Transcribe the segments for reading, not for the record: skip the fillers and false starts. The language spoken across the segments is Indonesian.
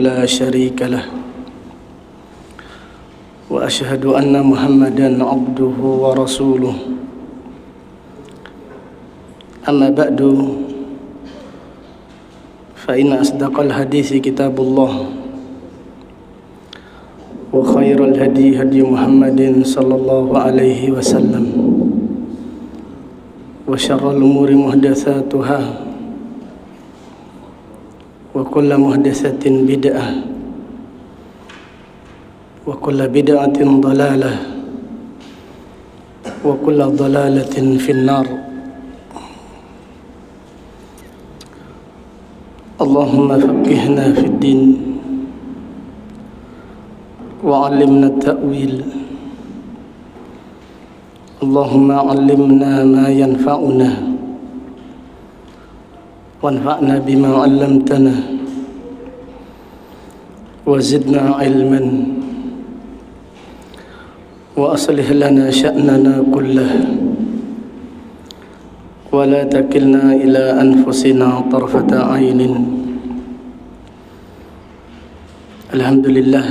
لا شريك له وأشهد أن محمدا عبده ورسوله أما بعد فإن أصدق الحديث كتاب الله وخير الهدي هدي محمد صلى الله عليه وسلم وشر الأمور محدثاتها وكل محدثة بدعة وكل بدعة ضلالة وكل ضلالة في النار. اللهم فقهنا في الدين وعلمنا التأويل. اللهم علمنا ما ينفعنا وانفعنا بما علمتنا وزدنا علما وأصلح لنا شأننا كله ولا تكلنا إلى أنفسنا طرفة عين. Alhamdulillah,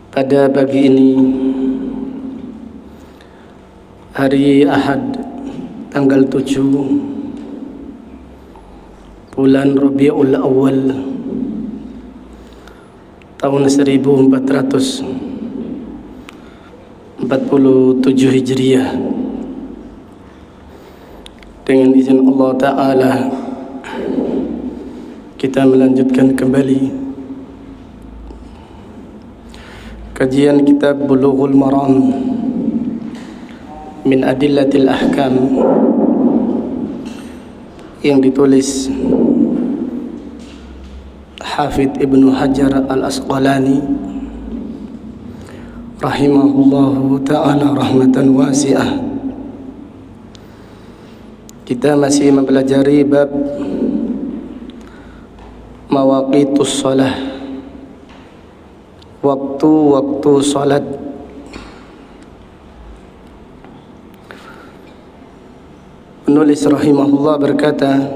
pada pagi ini hari Ahad tanggal 7 bulan Rabiul Awal tahun 1447 Hijriah, dengan izin Allah Ta'ala kita melanjutkan kembali kajian kitab Bulughul Maram min Adillatil Ahkam yang ditulis Hafidz Ibnu Hajar Al-Asqalani rahimahullahu ta'ala rahmatan wasi'ah. Kita masih mempelajari bab mawaqitus shalah, waktu-waktu salat. Penulis rahimahullah berkata,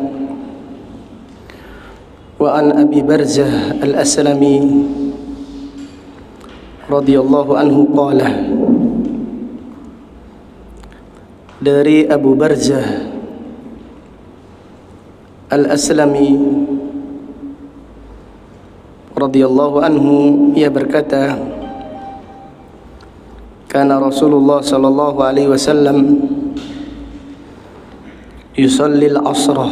wa an Abi Barzah Al-Aslami radhiyallahu anhu qala, dari Abu Barzah Al-Aslami radhiyallahu anhu, ia berkata, kana Rasulullah sallallahu alaihi wasallam yusalli al-asra.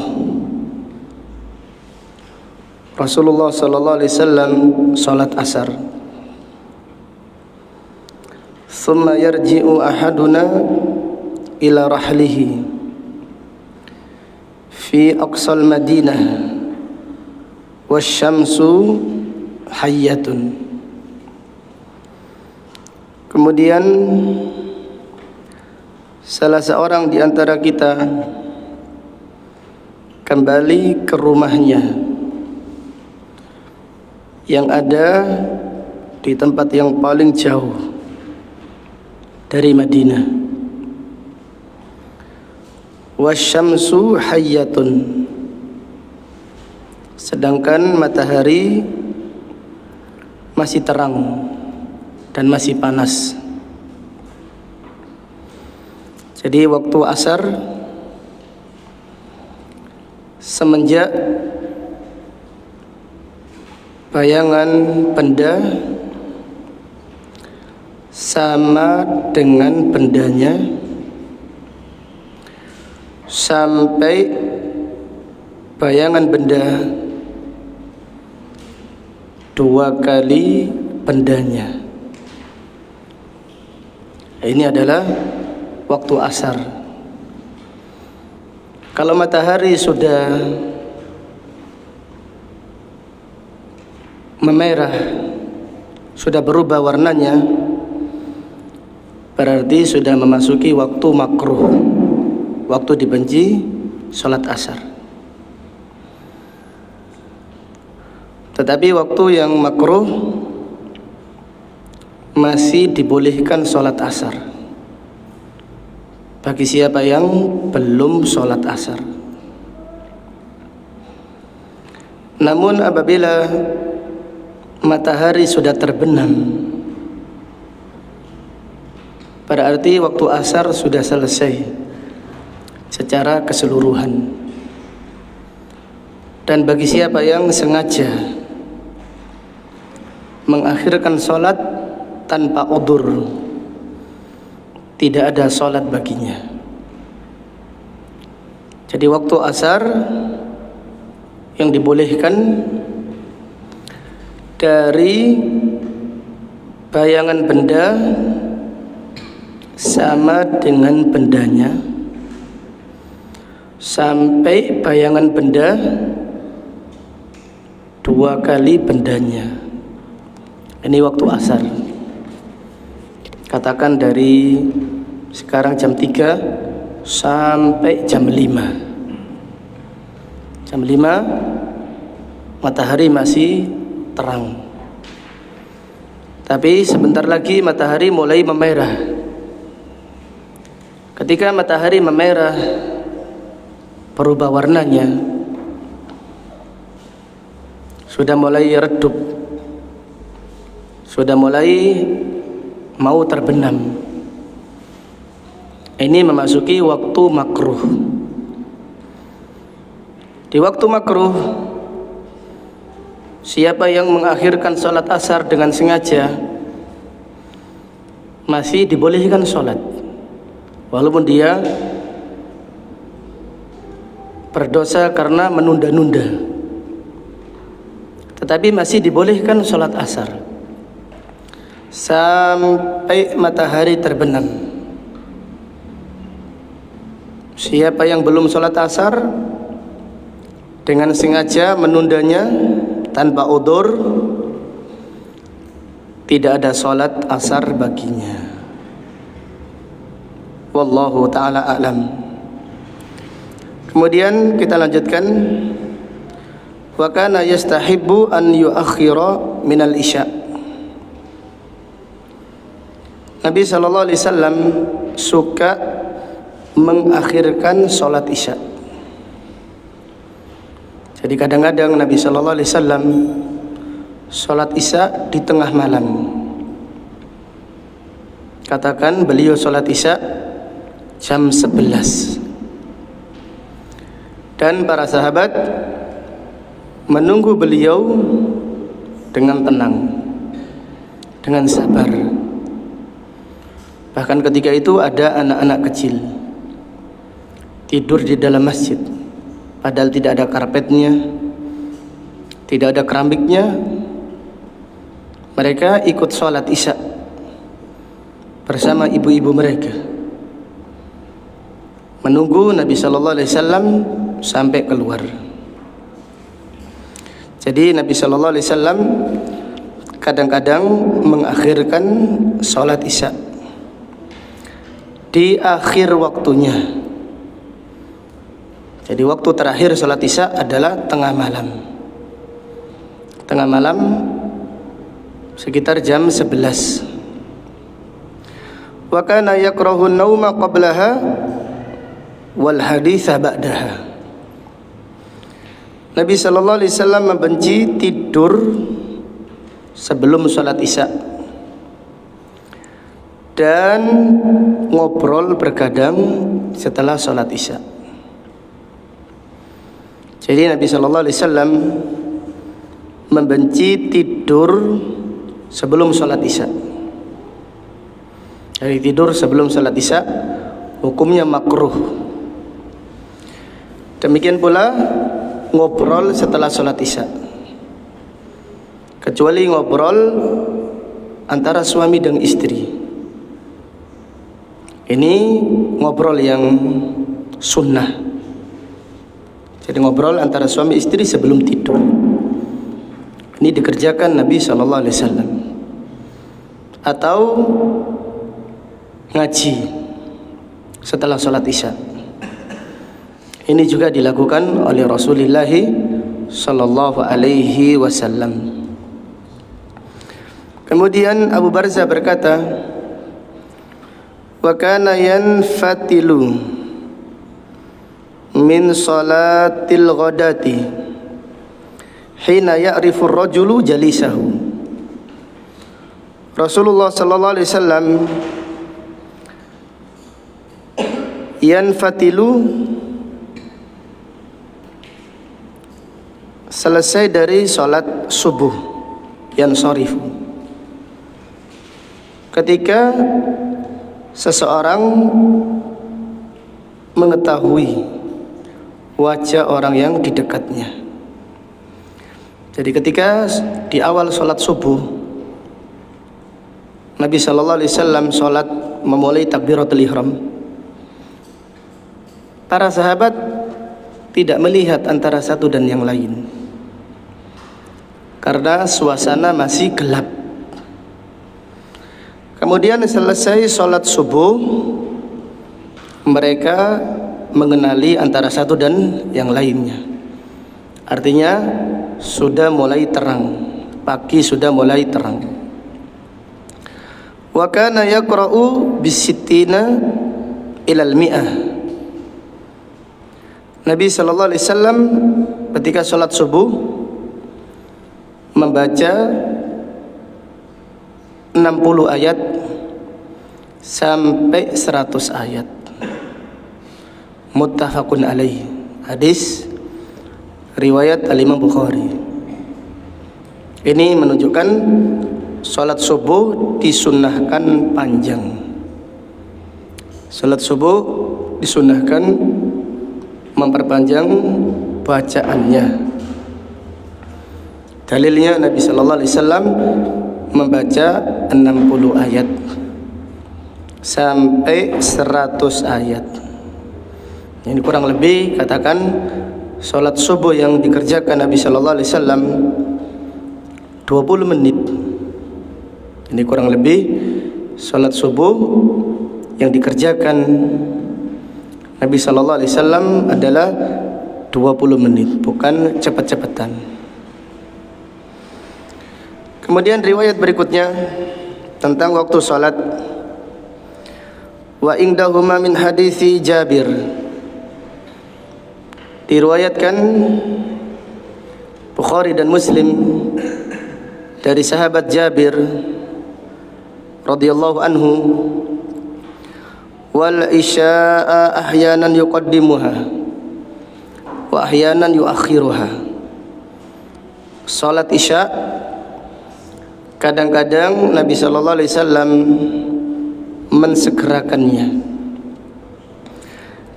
Rasulullah sallallahu alaihi wasallam salat asar. Thumma yarji'u ahaduna ila rahlihi fi aqsal Madinah wasyamsu hayyatun. Kemudian salah seorang di antara kita kembali ke rumahnya yang ada di tempat yang paling jauh dari Madinah. Wasyamsu hayyatun, sedangkan matahari masih terang dan masih panas. Jadi waktu asar, semenjak bayangan benda sama dengan bendanya sampai bayangan benda 2 kali bendanya. Ini adalah waktu asar. Kalau matahari sudah memerah, sudah berubah warnanya, berarti sudah memasuki waktu makruh, waktu dibenci salat asar. Tetapi waktu yang makruh masih dibolehkan salat asar bagi siapa yang belum sholat asar. Namun apabila matahari sudah terbenam, berarti waktu asar sudah selesai secara keseluruhan. Dan bagi siapa yang sengaja mengakhirkan sholat tanpa udzur, tidak ada sholat baginya. Jadi waktu asar yang dibolehkan dari bayangan benda sama dengan bendanya sampai bayangan benda 2 kali bendanya. Ini waktu asar. Katakan dari sekarang jam 3 sampai jam 5. Jam 5 matahari masih terang. Tapi sebentar lagi matahari mulai memerah. Ketika matahari memerah, berubah warnanya, sudah mulai redup, sudah mulai mau terbenam. Ini memasuki waktu makruh. Di waktu makruh, siapa yang mengakhirkan sholat asar dengan sengaja masih dibolehkan sholat, walaupun dia berdosa karena menunda-nunda, tetapi masih dibolehkan sholat asar sampai matahari terbenam. Siapa yang belum sholat asar dengan sengaja menundanya tanpa udzur, tidak ada sholat asar baginya. Wallahu ta'ala a'lam. Kemudian kita lanjutkan. Wa kana yastahibbu an yuakhira minal isya. Nabi sallallahu alaihi wasallam suka mengakhirkan sholat isya. Jadi kadang-kadang Nabi sallallahu alaihi wasallam sholat isya di tengah malam. Katakan beliau sholat isya jam 11. Dan para sahabat menunggu beliau dengan tenang, dengan sabar. Bahkan ketika itu ada anak-anak kecil tidur di dalam masjid, padahal tidak ada karpetnya, tidak ada keramiknya. Mereka ikut sholat isya bersama ibu-ibu mereka, menunggu Nabi Sallallahu Alaihi Wasallam sampai keluar. Jadi Nabi Sallallahu Alaihi Wasallam kadang-kadang mengakhirkan sholat isya di akhir waktunya. Jadi waktu terakhir sholat isya adalah tengah malam. Tengah malam sekitar jam 11. Wa kana yakrahu an-nauma qablaha wal haditha ba'daha. Nabi sallallahu alaihi wasallam membenci tidur sebelum sholat isya dan ngobrol bergadang setelah sholat isya. Jadi Nabi sallallahu alaihi wasallam membenci tidur sebelum sholat isya. Jadi tidur sebelum sholat isya hukumnya makruh. Demikian pula ngobrol setelah sholat isya, kecuali ngobrol antara suami dan istri. Ini ngobrol yang sunnah. Jadi ngobrol antara suami istri sebelum tidur. Ini dikerjakan Nabi Sallallahu Alaihi Wasallam. Atau ngaji setelah sholat isya. Ini juga dilakukan oleh Rasulullah Sallallahu Alaihi Wasallam. Kemudian Abu Barzah berkata, wa kana yanfatilu min salatil ghadati hina ya'rifu ar-rajulu jalisahu. Rasulullah sallallahu alaihi wasallam yanfatilu, selesai dari sholat subuh, yansarifu, ketika seseorang mengetahui wajah orang yang di dekatnya. Jadi ketika di awal sholat subuh, Nabi sallallahu alaihi wasallam sholat memulai takbiratul ihram, para sahabat tidak melihat antara satu dan yang lain karena suasana masih gelap. Kemudian selesai sholat subuh, mereka mengenali antara satu dan yang lainnya. Artinya sudah mulai terang, pagi sudah mulai terang. Wa kana yaqra'u bisittina ilal mi'ah. Nabi sallallahu alaihi wasallam ketika sholat subuh membaca 60 ayat sampai 100 ayat. Muttafaqun alaih. Hadis riwayat Al-Imam Bukhari. Ini menunjukkan sholat subuh disunnahkan panjang. Sholat subuh disunnahkan memperpanjang bacaannya. Dalilnya Nabi sallallahu alaihi wasallam membaca 60 ayat sampai 100 ayat. Ini kurang lebih katakan sholat subuh yang dikerjakan Nabi sallallahu alaihi wasallam 20 menit. Ini kurang lebih sholat subuh yang dikerjakan Nabi sallallahu alaihi wasallam adalah 20 menit, bukan cepat-cepatan. Kemudian riwayat berikutnya tentang waktu salat. Wa indahuma min hadisi Jabir. Diriwayatkan Bukhari dan Muslim dari sahabat Jabir radhiyallahu anhu, wal isya'a ahyanan yuqaddimuha wa ahyanan yuakhiruha. Salat isya kadang-kadang Nabi sallallahu alaihi wasallam mensegerakannya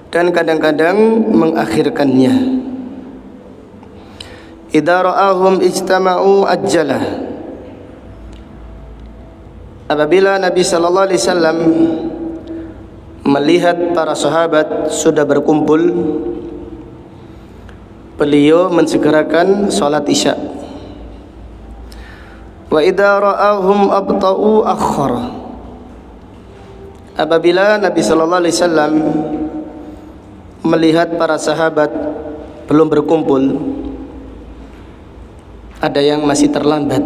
dan kadang-kadang mengakhirkannya. Idza ra'ahum ijtama'u ajjalah. Apabila Nabi sallallahu alaihi wasallam melihat para sahabat sudah berkumpul, beliau mensegerakan salat isya. Wa idza ra'ahum abta'u akhara. Apabila Nabi sallallahu alaihi wasallam melihat para sahabat belum berkumpul, ada yang masih terlambat,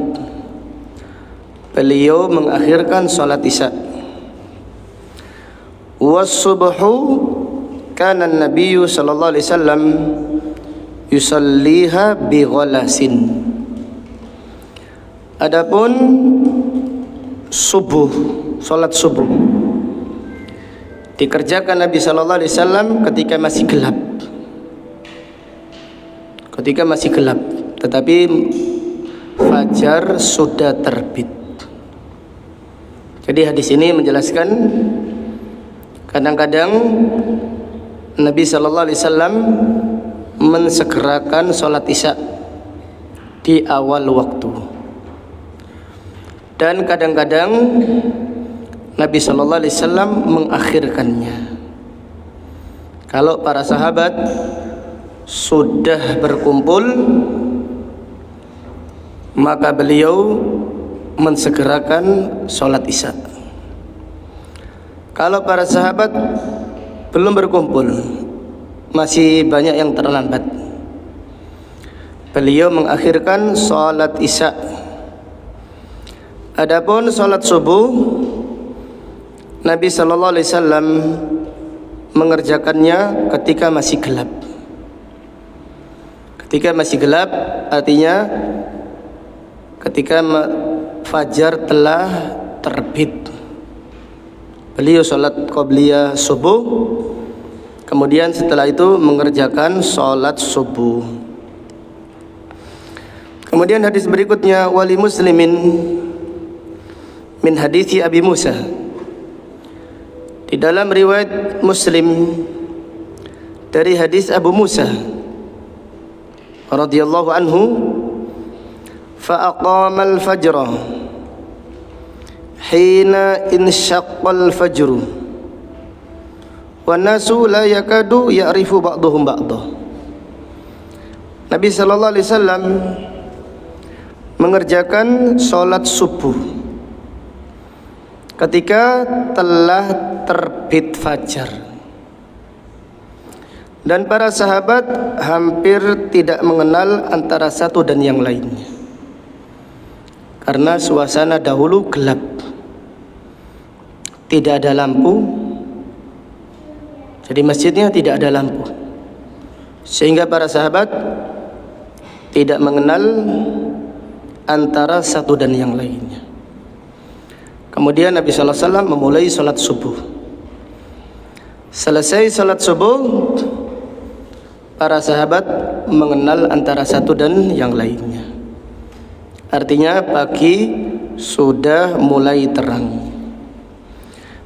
beliau mengakhirkan salat isya. Was-subhu kana an-nabiy sallallahu alaihi wasallam yusalliha bi ghalasin. Adapun subuh, salat subuh dikerjakan Nabi sallallahu alaihi wasallam ketika masih gelap. Ketika masih gelap, tetapi fajar sudah terbit. Jadi hadis ini menjelaskan kadang-kadang Nabi sallallahu alaihi wasallam mensegerakan salat isya di awal waktu. Dan kadang-kadang Nabi sallallahu alaihi wasallam mengakhirkannya. Kalau para sahabat sudah berkumpul, maka beliau mensegerakan salat isya. Kalau para sahabat belum berkumpul, masih banyak yang terlambat, beliau mengakhirkan salat isya. Adapun salat subuh, Nabi sallallahu alaihi wasallam mengerjakannya ketika masih gelap. Ketika masih gelap artinya ketika fajar telah terbit. Beliau sholat qabliyah subuh, kemudian setelah itu mengerjakan sholat subuh. Kemudian hadis berikutnya, wali muslimin min hadithi Abi Musa. Di dalam riwayat Muslim dari hadis Abu Musa radhiyallahu anhu, fa aqama al-fajra hina insyaqqal fajru wan nasu la yakadu ya'rifu ba'dhum ba'dha. Nabi sallallahu alaihi wasallam mengerjakan salat subuh ketika telah terbit fajar, dan para sahabat hampir tidak mengenal antara satu dan yang lainnya karena suasana dahulu gelap, tidak ada lampu. Jadi masjidnya tidak ada lampu, sehingga para sahabat tidak mengenal antara satu dan yang lainnya. Kemudian Nabi sallallahu alaihi wasallam memulai salat subuh. Selesai salat subuh, para sahabat mengenal antara satu dan yang lainnya. Artinya pagi sudah mulai terang.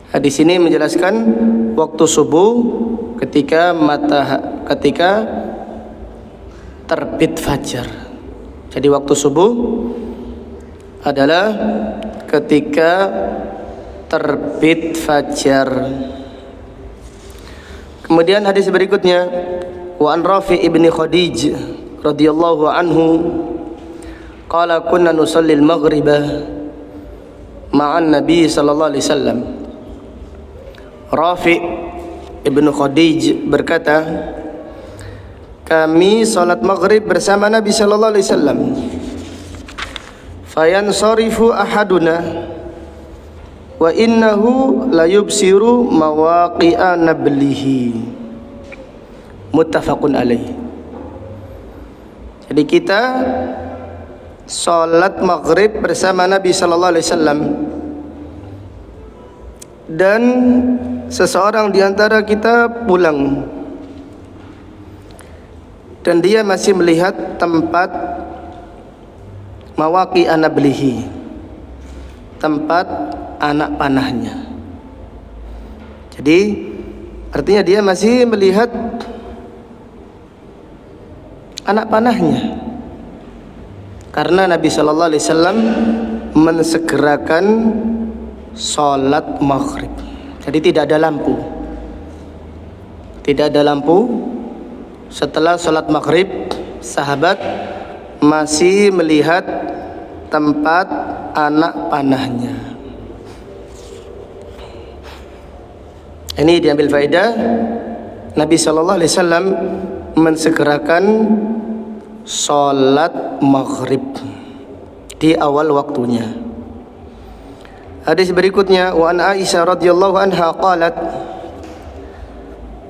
Hadis ini menjelaskan waktu subuh ketika terbit fajar. Jadi waktu subuh adalah ketika terbit fajar. Kemudian hadis berikutnya, wa an Rafi ibn Khadij radhiyallahu anhu qala kunna nusalli al-maghriba ma'an nabi sallallahu alaihi wasallam. Rafi ibn Khadij berkata, kami salat maghrib bersama Nabi sallallahu alaihi wasallam. Fayansarifu ahaduna wa innahu la yubsiru mawaqi'a nablihi. Muttafaqun alaih. Jadi kita salat maghrib bersama Nabi sallallahu alaihi wasallam, dan seseorang di antara kita pulang dan dia masih melihat tempat mawaqi anablihi, tempat anak panahnya. Jadi artinya dia masih melihat anak panahnya, karena Nabi sallallahu alaihi wasallam mensegerakan salat maghrib. Jadi tidak ada lampu. Tidak ada lampu. Setelah salat maghrib, sahabat masih melihat tempat anak panahnya. Ini diambil faedah, Nabi sallallahu alaihi wasallam mensegerakan salat maghrib di awal waktunya. Hadis berikutnya, wa an Aisyah radhiyallahu anha qalat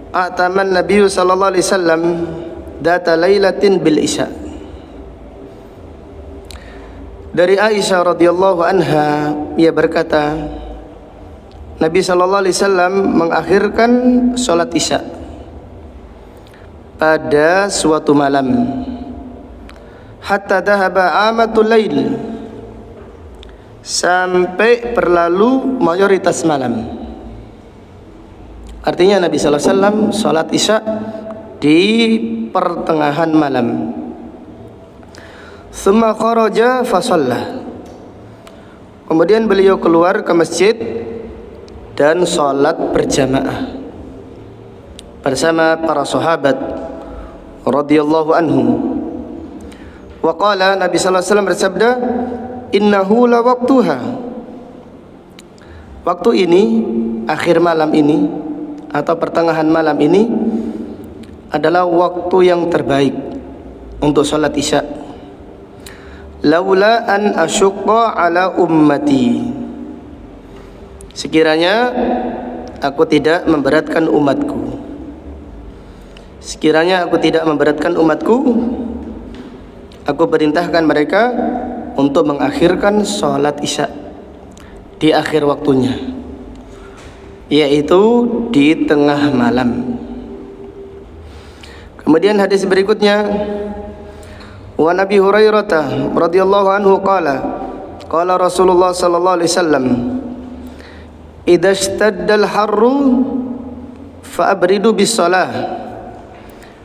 a'taman Nabi sallallahu alaihi wasallam data lailatin bil isya. Dari Aisyah radhiyallahu anha, ia berkata, Nabi sallallahu alaihi wasallam mengakhirkan salat isya pada suatu malam, hatta dhahaba amatul lail, sampai berlalu mayoritas malam. Artinya Nabi sallallahu alaihi wasallam salat isya di pertengahan malam. Tsumma kharaja fa shalla. Kemudian beliau keluar ke masjid dan salat berjamaah bersama para sahabat radhiyallahu anhum. Wa qala, Nabi sallallahu alaihi wasallam bersabda, innahu la waqtuha. Waktu ini, akhir malam ini atau pertengahan malam ini adalah waktu yang terbaik untuk salat isya. Laula an asyqa ala ummati. Sekiranya aku tidak memberatkan umatku. Sekiranya aku tidak memberatkan umatku, aku perintahkan mereka untuk mengakhirkan sholat isya di akhir waktunya, yaitu di tengah malam. Kemudian hadis berikutnya, wa Nabi Hurairah radhiyallahu anhu qala Rasulullah sallallahu alaihi wasallam, idza ishtadda al-harru fa'abridu bis-shalah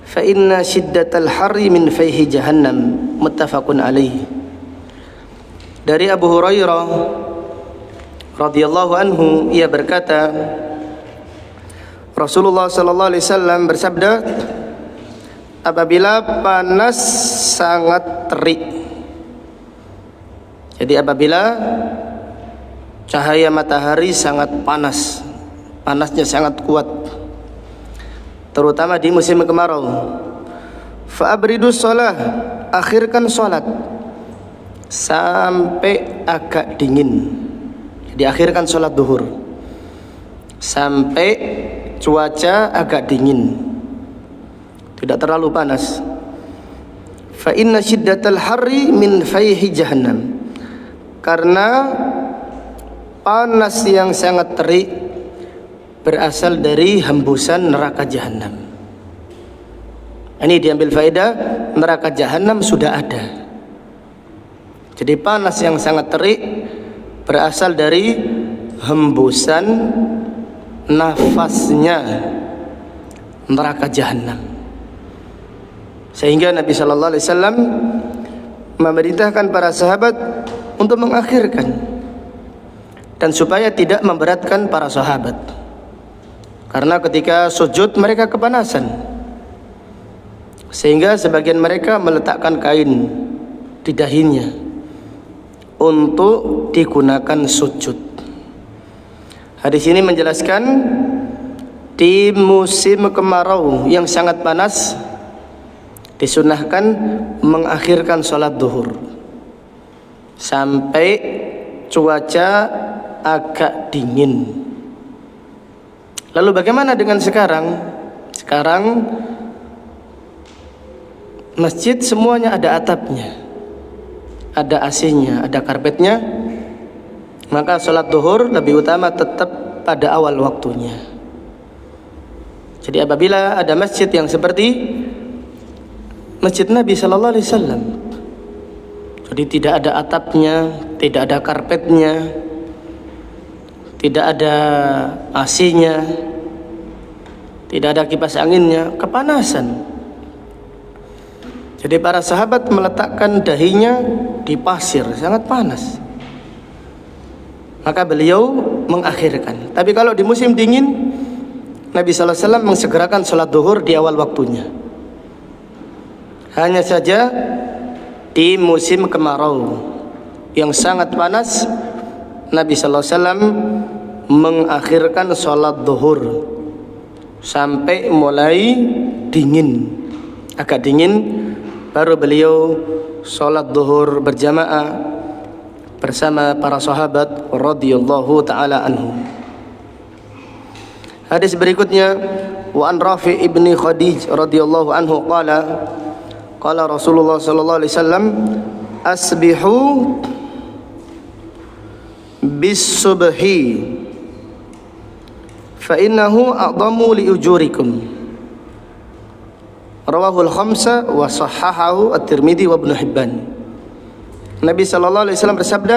fa inna shiddatal harri min fayhi jahannam, muttafaqun alaihi. Dari Abu Hurairah radhiyallahu anhu, ia berkata, Rasulullah sallallahu alaihi wasallam bersabda, apabila panas sangat terik, jadi apabila cahaya matahari sangat panas, panasnya sangat kuat, terutama di musim kemarau, fa'abridus shalah, akhirkan salat sampai agak dingin. Jadi akhirkan salat duhur sampai cuaca agak dingin, tidak terlalu panas. Fa inna shiddatal harri min fayhi jahannam, karena panas yang sangat terik berasal dari hembusan neraka jahanam. Ini diambil faedah, neraka jahanam sudah ada. Jadi panas yang sangat terik berasal dari hembusan nafasnya neraka jahanam. Sehingga Nabi sallallahu alaihi wasallam memerintahkan para sahabat untuk mengakhirkan, dan supaya tidak memberatkan para sahabat, karena ketika sujud mereka kepanasan, sehingga sebagian mereka meletakkan kain di dahinya untuk digunakan sujud. Hadis ini menjelaskan di musim kemarau yang sangat panas disunahkan mengakhirkan sholat duhur sampai cuaca agak dingin. Lalu bagaimana dengan sekarang? Sekarang masjid semuanya ada atapnya, ada AC-nya, ada karpetnya, maka sholat duhur lebih utama tetap pada awal waktunya. Jadi apabila ada masjid yang seperti Masjid Nabi sallallahu alaihi wasallam, jadi tidak ada atapnya, tidak ada karpetnya, tidak ada AC-nya, tidak ada kipas anginnya, kepanasan. Jadi para sahabat meletakkan dahinya di pasir, sangat panas. Maka beliau mengakhirkan. Tapi kalau di musim dingin, Nabi sallallahu alaihi wasallam mensegerakan salat duhur di awal waktunya. Hanya saja di musim kemarau yang sangat panas, Nabi sallallahu alaihi wasallam mengakhirkan salat duhur sampai mulai dingin, agak dingin, baru beliau salat duhur berjamaah bersama para sahabat radhiyallahu taala anhum. Hadis berikutnya, wa an Rafi' ibni Khadij radhiyallahu anhu qala Rasulullah sallallahu alaihi wasallam, asbihu bis subhi fa innahu a'dhamu li ujurikum. Rawahul khamsa wa sahahahu at-Tirmidzi wa Ibnu Hibban. Nabi sallallahu alaihi wasallam bersabda,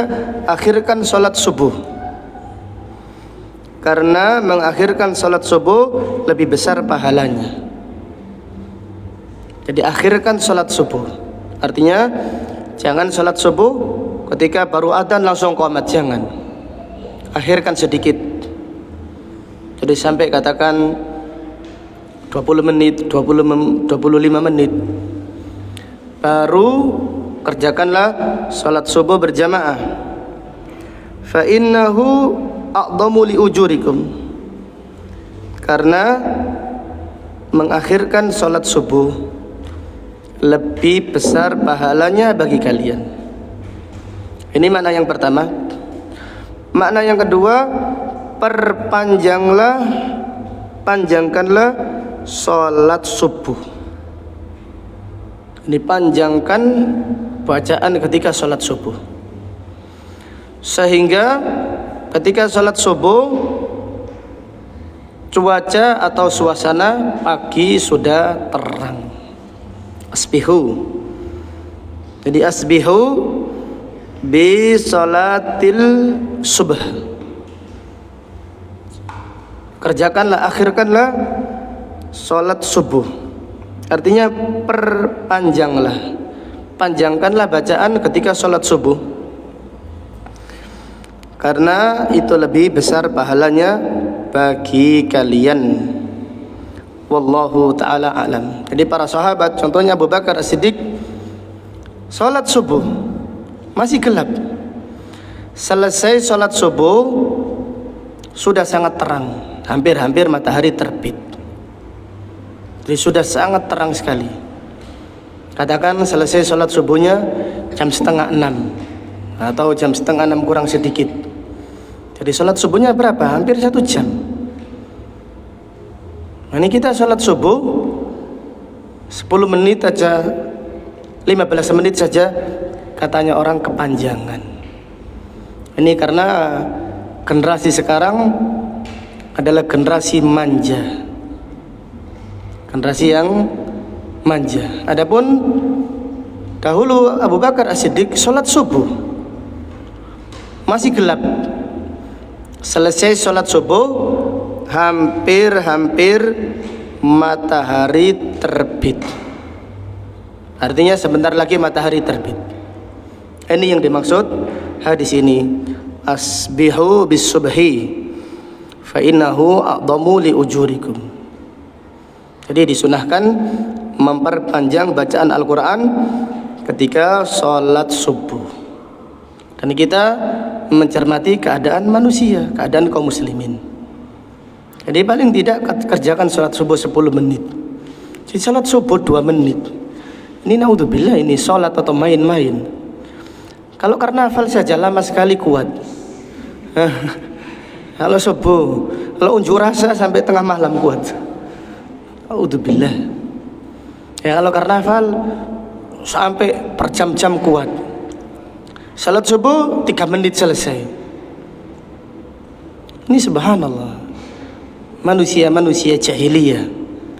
akhirkan salat subuh, karena mengakhirkan salat subuh lebih besar pahalanya. Jadi akhirkan salat subuh, artinya jangan salat subuh ketika baru adzan langsung qomat, jangan. Akhirkan sedikit. Jadi sampai katakan 20 menit, 25 menit, baru kerjakanlah salat subuh berjamaah. Fa innahu a'dhamu li ujurikum, karena mengakhirkan salat subuh lebih besar pahalanya bagi kalian. Ini makna yang pertama. Makna yang kedua, panjangkanlah salat subuh. dipanjangkan bacaan ketika sholat subuh, sehingga ketika sholat subuh cuaca atau suasana pagi sudah terang. Asbihu, jadi asbihu bi sholatil subh, kerjakanlah, akhirkanlah sholat subuh. Artinya panjangkanlah bacaan ketika sholat subuh, karena itu lebih besar pahalanya bagi kalian. Wallahu ta'ala alam. Jadi para sahabat, contohnya Abu Bakar As-Siddiq, sholat subuh masih gelap, selesai sholat subuh sudah sangat terang, hampir matahari terbit. Jadi sudah sangat terang sekali. Katakan selesai sholat subuhnya jam 5:30 atau jam 5:30 kurang sedikit. Jadi sholat subuhnya berapa? Hampir 1 jam. Nah, ini kita sholat subuh 10 menit aja, 15 menit saja katanya orang kepanjangan. Ini karena generasi sekarang adalah generasi manja, generasi yang manja. Adapun dahulu Abu Bakar As-Siddiq sholat subuh masih gelap, selesai sholat subuh hampir matahari terbit. Artinya sebentar lagi matahari terbit. Ini yang dimaksud hadis ini, asbihu bis subhi fa innahu a'dhamu li ujurikum. Jadi disunahkan memperpanjang bacaan Al-Quran ketika sholat subuh. Dan kita mencermati keadaan manusia, keadaan kaum muslimin. Jadi paling tidak kerjakan sholat subuh 10 menit. Jadi sholat subuh 2 menit. Ini naudzubillah, ini sholat atau main-main. Kalau karnaval saja lama sekali kuat. Kalau subuh, kalau unjuk rasa sampai tengah malam kuat. Naudzubillah. Ya kalau karnaval sampai berjam-jam kuat. Salat subuh 3 menit selesai. Ini subhanallah, manusia jahiliyah.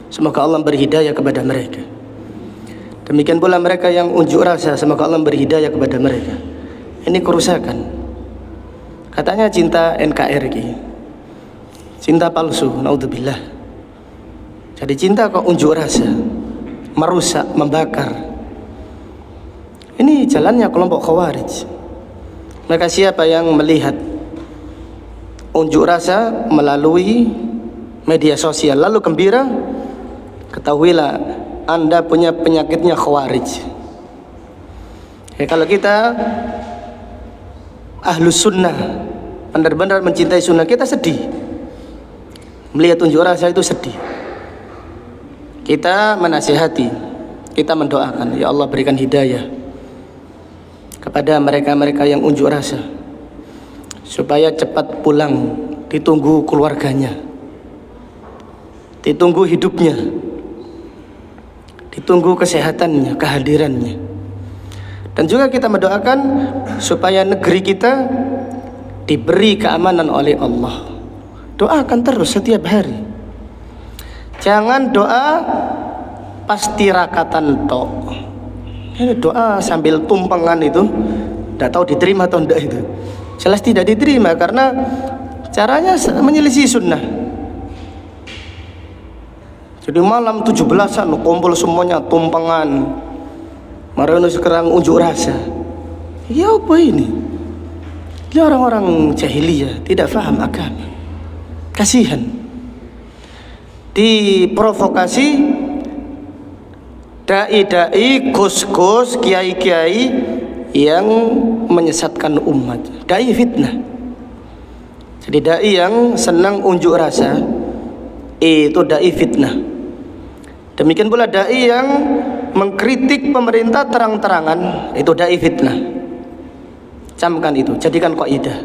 Semoga Allah beri hidayah kepada mereka. Demikian pula mereka yang unjuk rasa, semoga Allah beri hidayah kepada mereka. Ini kerusakan. Katanya cinta NKRI, cinta palsu, naudzubillah. Jadi cinta kok unjuk rasa, merusak, membakar. Ini jalannya kelompok Khawarij. Maka siapa yang melihat unjuk rasa melalui media sosial lalu gembira, ketahuilah Anda punya penyakitnya Khawarij. Ya, kalau kita ahlus sunnah, benar-benar mencintai sunnah, kita sedih melihat unjuk rasa itu, sedih. Kita menasihati, kita mendoakan, ya Allah berikan hidayah kepada mereka-mereka yang unjuk rasa, supaya cepat pulang, ditunggu keluarganya, ditunggu hidupnya, ditunggu kesehatannya, kehadirannya. Dan juga kita mendoakan supaya negeri kita diberi keamanan oleh Allah. Doakan terus setiap hari. Jangan doa pasti rakatan tok. Ini doa sambil tumpengan itu, tidak tahu diterima atau tidak itu. Jelas tidak diterima karena caranya menyelisih sunnah. Jadi malam 17-an kumpul semuanya tumpengan, marano sekarang unjuk rasa. Ya apa ini? Ini orang-orang jahiliyah, tidak faham agama. Kasihan. Diprovokasi dai-dai, gus-gus, kiai-kiai yang menyesatkan umat. Dai fitnah. Jadi dai yang senang unjuk rasa itu dai fitnah. Demikian pula dai yang mengkritik pemerintah terang-terangan itu dai fitnah. Camkan itu, jadikan kaidah.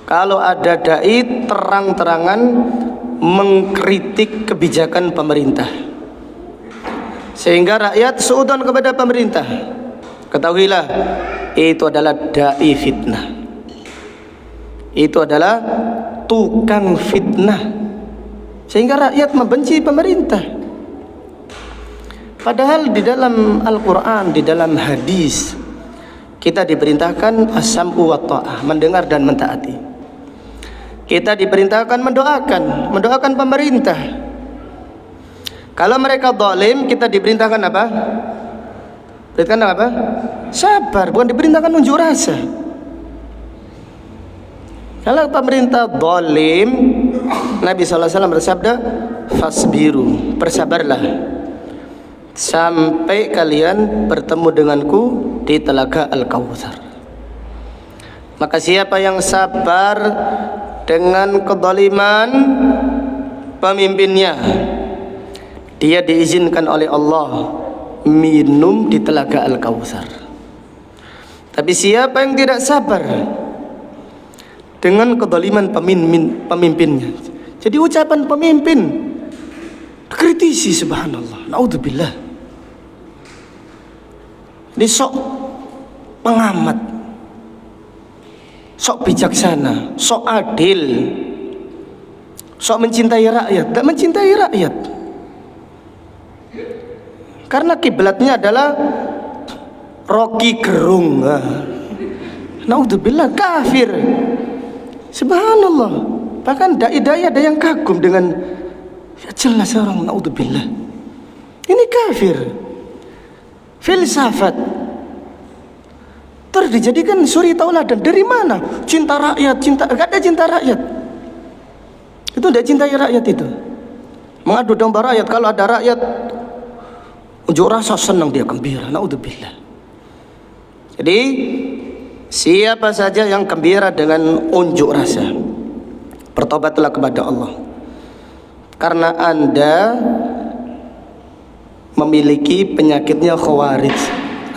Kalau ada dai terang-terangan mengkritik kebijakan pemerintah, sehingga rakyat suudzon kepada pemerintah. Ketahuilah, itu adalah dai fitnah. Itu adalah tukang fitnah, sehingga rakyat membenci pemerintah. Padahal di dalam Al-Quran, di dalam hadis, kita diperintahkan as-sam'u wa ta'ah, mendengar dan mentaati. Kita diperintahkan mendoakan pemerintah. Kalau mereka zalim, kita diperintahkan apa? Perintahkan apa? Sabar, bukan diperintahkan unjuk rasa. Kalau pemerintah zalim, Nabi SAW bersabda, fasbiru, bersabarlah sampai kalian bertemu denganku di telaga Al-Kautsar. Maka siapa yang sabar dengan kezaliman pemimpinnya, dia diizinkan oleh Allah minum di telaga Al-Kautsar. Tapi siapa yang tidak sabar dengan kezaliman pemimpinnya, jadi ucapan pemimpin kritisi, subhanallah, naudzubillah. Ini sok pengamat, sok bijaksana, sok adil, sok mencintai rakyat. Tidak mencintai rakyat, karena kiblatnya adalah Rocky Gerung. Naudzubillah, kafir. Subhanallah. Bahkan dai-dai ada yang kagum dengan, ya jelas orang, naudzubillah, ini kafir. Filsafat terus dijadikan suri tauladan. Dari mana? Cinta rakyat, gak ada cinta rakyat. Itu tidak cintai rakyat itu. Mengadu domba rakyat. Kalau ada rakyat unjuk rasa, senang dia, gembira. Naudzubillah. Jadi siapa saja yang gembira dengan unjuk rasa, bertobatlah kepada Allah. Karena Anda memiliki penyakitnya khawarij,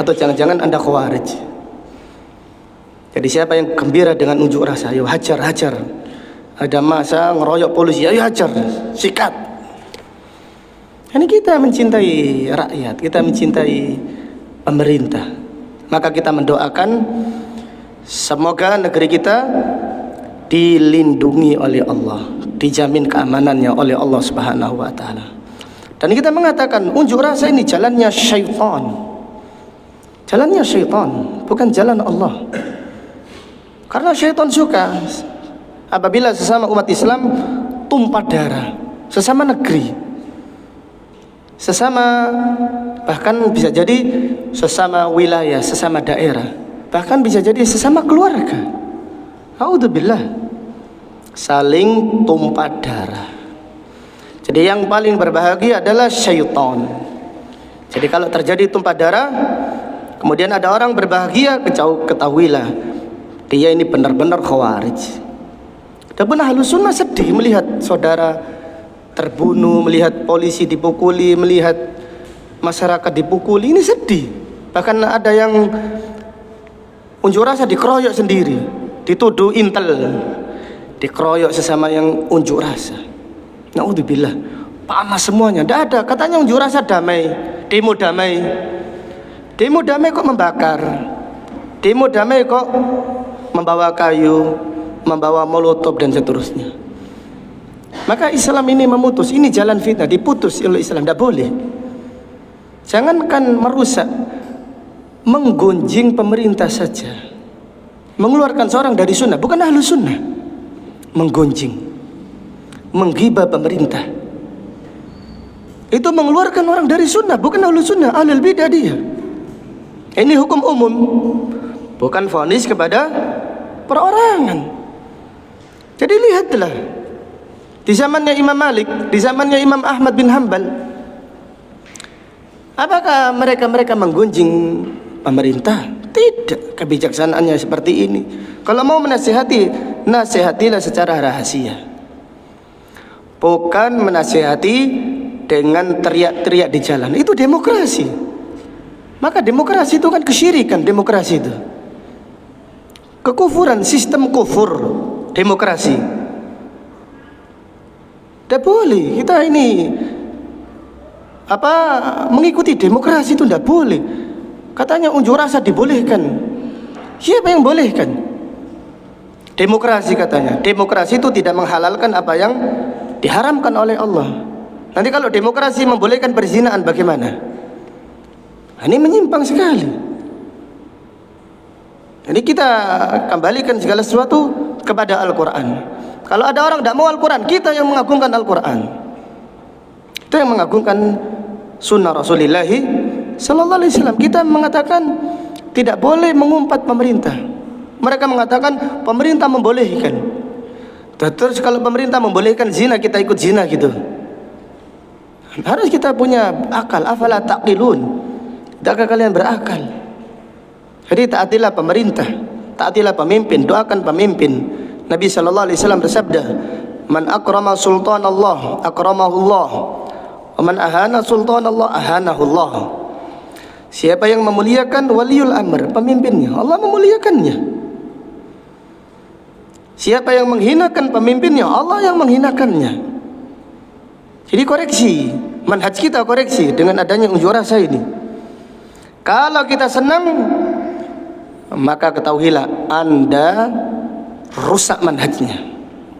atau jangan-jangan Anda khawarij. Jadi siapa yang gembira dengan unjuk rasa, ayo hajar. Ada masa ngeroyok polisi, ayo hajar, sikat. Ini kita mencintai rakyat, kita mencintai pemerintah. Maka kita mendoakan semoga negeri kita dilindungi oleh Allah, dijamin keamanannya oleh Allah Subhanahu wa taala. Dan kita mengatakan unjuk rasa ini jalannya syaitan. Jalannya syaitan, bukan jalan Allah. Karena syaitan suka apabila sesama umat Islam tumpah darah, sesama negeri, sesama, bahkan bisa jadi sesama wilayah, sesama daerah, bahkan bisa jadi sesama keluarga. A'udzubillah, saling tumpah darah. Jadi yang paling berbahagia adalah syaitan. Jadi kalau terjadi tumpah darah, kemudian ada orang berbahagia, ketahuilah dia ini benar-benar khawarij. Dan Ahlus Sunnah sedih melihat saudara terbunuh, melihat polisi dipukuli, melihat masyarakat dipukuli. Ini sedih. Bahkan ada yang unjuk rasa dikeroyok sendiri, dituduh intel, dikeroyok sesama yang unjuk rasa. Naudzubillah, panas semuanya. Tidak ada, katanya unjuk rasa damai, demo damai. Demo damai kok membakar, demo damai kok membawa kayu, membawa molotov dan seterusnya. Maka Islam ini memutus, ini jalan fitnah, diputus oleh Islam, tidak boleh. Jangankan merusak, menggunjing pemerintah saja, mengeluarkan seorang dari sunnah, bukan ahlu sunnah, menggunjing, menggibah pemerintah, itu mengeluarkan orang dari sunnah, bukan ahlu sunnah, ahlul bidah dia. Ini hukum umum, bukan vonis kepada perorangan. Jadi lihatlah, di zamannya Imam Malik, di zamannya Imam Ahmad bin Hanbal, apakah mereka menggunjing pemerintah? Tidak, kebijaksanaannya seperti ini. Kalau mau menasihati, nasihatilah secara rahasia, bukan menasihati dengan teriak-teriak di jalan. Itu demokrasi. Maka demokrasi itu kan kesyirikan, demokrasi itu kekufuran, sistem kufur demokrasi. Tidak boleh kita ini mengikuti demokrasi itu tidak boleh. Katanya unjuk rasa dibolehkan. Siapa yang bolehkan? Demokrasi katanya. Demokrasi itu tidak menghalalkan apa yang diharamkan oleh Allah. Nanti kalau demokrasi membolehkan perzinahan bagaimana? Ini menyimpang sekali. Jadi kita kembalikan segala sesuatu kepada Al-Quran. Kalau ada orang tidak mau Al-Quran, kita yang mengagungkan Al-Quran. Kita yang mengagungkan sunnah Rasulullah sallallahu alaihi wasallam. Kita mengatakan tidak boleh mengumpat pemerintah. Mereka mengatakan pemerintah membolehkan. Terus kalau pemerintah membolehkan zina, kita ikut zina gitu. Harus kita punya akal. Afala taqilun? Tidakkah kalian berakal? Jadi taatilah pemerintah, taatilah pemimpin, doakan pemimpin. Nabi sallallahu alaihi wasallam bersabda, "Man akrama sultan Allah, akramahu Allah. Wa man ahana sultan Allah, ahanahu Allah." Siapa yang memuliakan waliul amr, pemimpinnya, Allah memuliakannya. Siapa yang menghinakan pemimpinnya, Allah yang menghinakannya. Jadi koreksi, manhaj kita koreksi dengan adanya unjuk rasa ini. Kalau kita senang, maka ketahuilah Anda rusak manhajnya.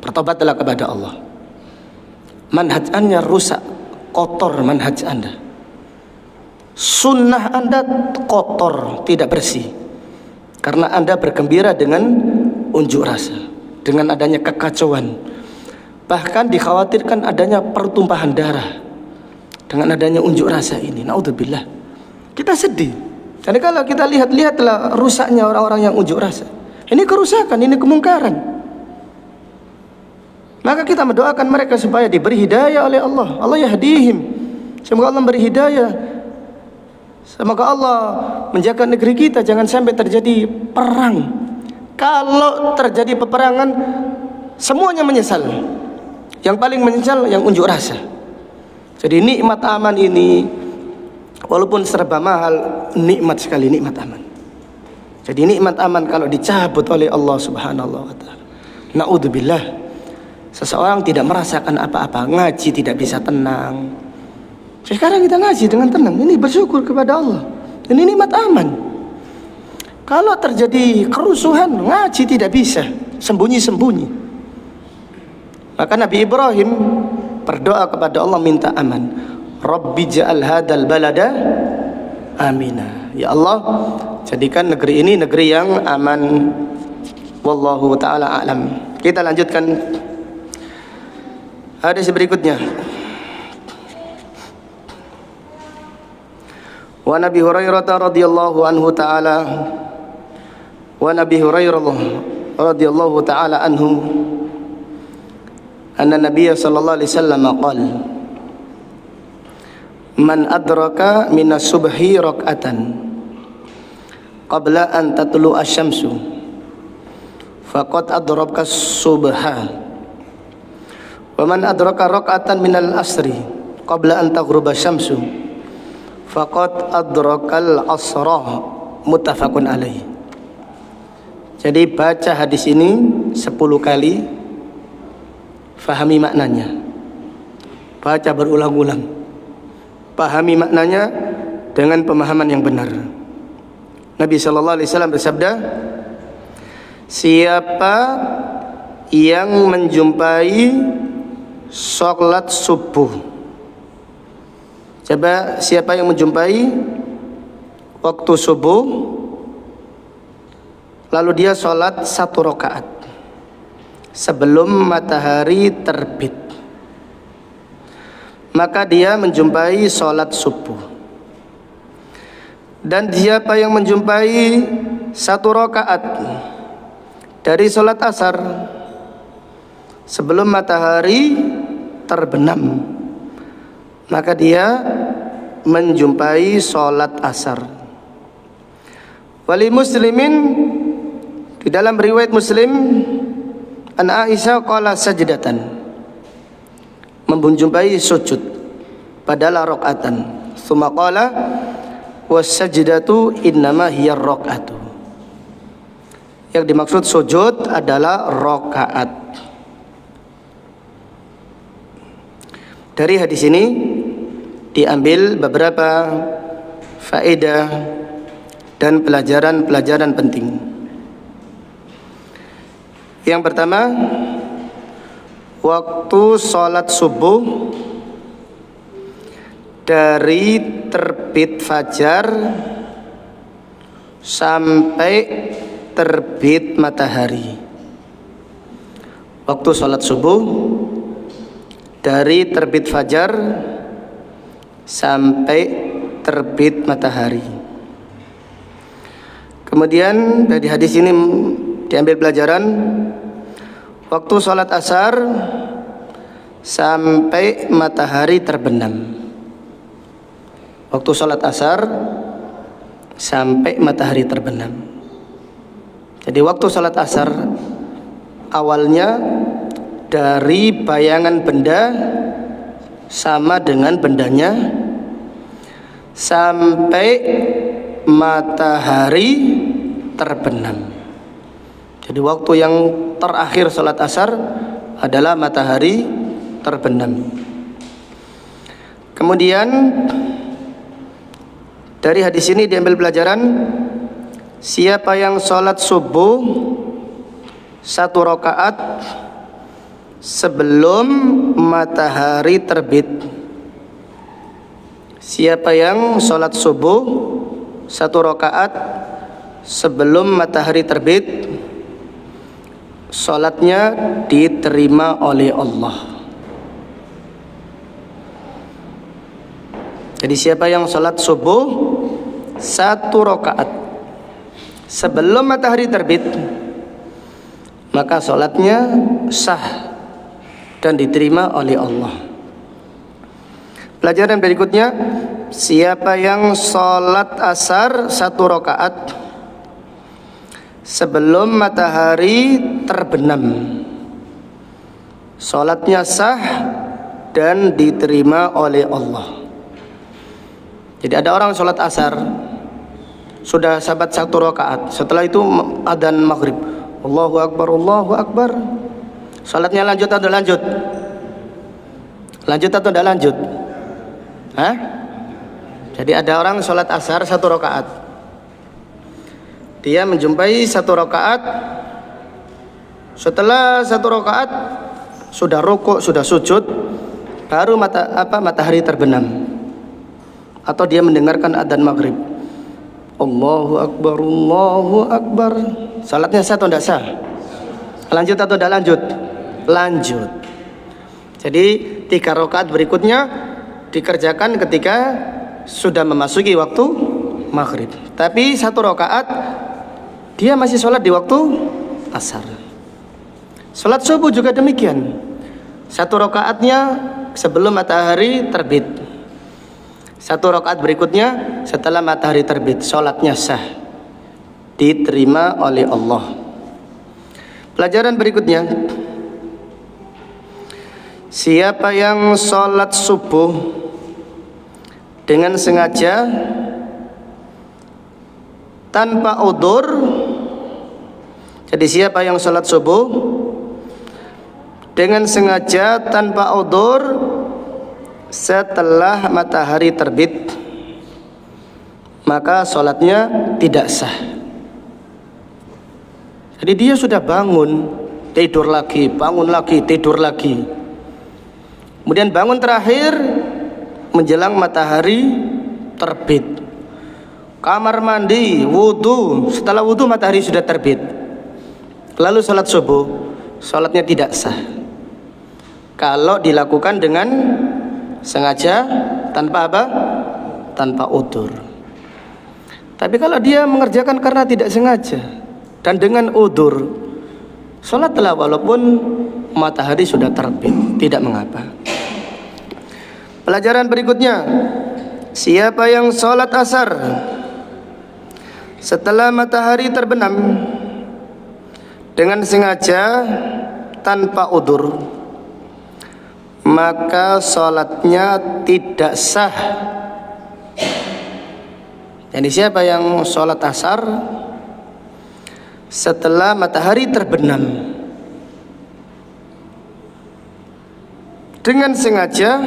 Bertobatlah kepada Allah. Manhaj Anda rusak, kotor manhaj Anda. Sunnah Anda kotor, tidak bersih. Karena Anda bergembira dengan unjuk rasa, dengan adanya kekacauan. Bahkan dikhawatirkan adanya pertumpahan darah dengan adanya unjuk rasa ini. Naudzubillah. Kita sedih. Jadi kalau kita lihatlah rusaknya orang-orang yang unjuk rasa. Ini kerusakan, ini kemungkaran. Maka kita mendoakan mereka supaya diberi hidayah oleh Allah. Allah yahdihim. Semoga Allah memberi hidayah. Semoga Allah menjaga negeri kita jangan sampai terjadi perang. Kalau terjadi peperangan, semuanya menyesal. Yang paling menyesal yang unjuk rasa. Jadi nikmat aman ini, walaupun serba mahal, nikmat sekali, nikmat aman. Jadi nikmat aman kalau dicabut oleh Allah Subhanahu wa taala. Naudzubillah. Seseorang tidak merasakan apa-apa, ngaji tidak bisa tenang. Sekarang kita ngaji dengan tenang, ini bersyukur kepada Allah. Ini nikmat aman. Kalau terjadi kerusuhan, ngaji tidak bisa, sembunyi-sembunyi. Maka Nabi Ibrahim berdoa kepada Allah minta aman. Rabbi ja'al hadal balada amina. Ya Allah, jadikan negeri ini negeri yang aman. Wallahu ta'ala a'lam. Kita lanjutkan hadis berikutnya. Wa Nabi Hurairah radhiyallahu anhu ta'ala wa Nabi Hurairah radhiyallahu ta'ala anhu anna Nabiy sallallahu alaihi wasallam qala man adraka minas subhi rak'atan qabla an tatlu asy-syamsu faqad adraka subha wa man adraka rak'atan minal asri qabla an taghruba asy-syamsu faqad adrakal asra. Muttafaqun alaih. Jadi baca hadis ini 10 kali, fahami maknanya, baca berulang-ulang, pahami maknanya dengan pemahaman yang benar. Nabi sallallahu alaihi wasallam bersabda, siapa yang menjumpai salat subuh, coba siapa yang menjumpai waktu subuh lalu dia salat 1 rakaat sebelum matahari terbit, maka dia menjumpai salat subuh. Dan siapa yang menjumpai 1 rakaat dari salat asar sebelum matahari terbenam, maka dia menjumpai salat asar. Wali muslimin, di dalam riwayat Muslim, an Aisyah qala sajdatan, menjumpai sujud pada rakaatan. Tsumma qala was sajdatu innama hiya rakaatu. Yang dimaksud sujud adalah rakaat. Dari hadis ini diambil beberapa faedah dan pelajaran-pelajaran penting. Yang pertama, waktu sholat subuh dari terbit fajar sampai terbit matahari. Waktu sholat subuh dari terbit fajar sampai terbit matahari. Kemudian dari hadis ini diambil pelajaran waktu sholat asar sampai matahari terbenam. Waktu sholat asar sampai matahari terbenam. Jadi waktu sholat asar awalnya dari bayangan benda sama dengan bendanya sampai matahari terbenam. Jadi waktu yang terakhir sholat asar adalah matahari terbenam. Kemudian dari hadis ini diambil pelajaran, siapa yang sholat subuh 1 rakaat sebelum matahari terbit. Siapa yang sholat subuh 1 rakaat sebelum matahari terbit, sholatnya diterima oleh Allah. Jadi siapa yang sholat subuh 1 rakaat sebelum matahari terbit, maka sholatnya sah dan diterima oleh Allah. Pelajaran berikutnya, siapa yang sholat asar 1 rakaat sebelum matahari terbenam, sholatnya sah dan diterima oleh Allah. Jadi ada orang sholat asar sudah sabat 1 rakaat, setelah itu adzan maghrib, Allahu Akbar, Allahu Akbar. Salatnya lanjut atau lanjut? Lanjut atau tidak lanjut? Hah? Jadi ada orang sholat asar 1 rakaat. Dia menjumpai 1 rakaat. Setelah 1 rakaat sudah rukuk, sudah sujud, baru matahari terbenam. Atau dia mendengarkan adzan maghrib, Allahu Akbar, Allahu Akbar. Salatnya sah atau tidak sah? Lanjut atau tidak lanjut? Lanjut. Jadi 3 rakaat berikutnya dikerjakan ketika sudah memasuki waktu maghrib. Tapi 1 rakaat dia masih sholat di waktu asar. Sholat subuh juga demikian. 1 rakaatnya sebelum matahari terbit. 1 rakaat berikutnya setelah matahari terbit, sholatnya sah, diterima oleh Allah. Pelajaran berikutnya, siapa yang sholat subuh dengan sengaja tanpa udzur. Jadi siapa yang sholat subuh dengan sengaja tanpa udzur setelah matahari terbit, maka sholatnya tidak sah. Jadi dia sudah bangun, tidur lagi, bangun lagi, tidur lagi. Kemudian bangun terakhir menjelang matahari terbit. Kamar mandi, wudu, setelah wudu matahari sudah terbit. Lalu sholat subuh, sholatnya tidak sah. Kalau dilakukan dengan sengaja tanpa apa? Tanpa udzur. Tapi kalau dia mengerjakan karena tidak sengaja dan dengan udzur, sholatlah walaupun matahari sudah terbit, tidak mengapa. Pelajaran berikutnya, siapa yang sholat asar setelah matahari terbenam dengan sengaja tanpa udzur, maka sholatnya tidak sah. Jadi siapa yang sholat asar setelah matahari terbenam dengan sengaja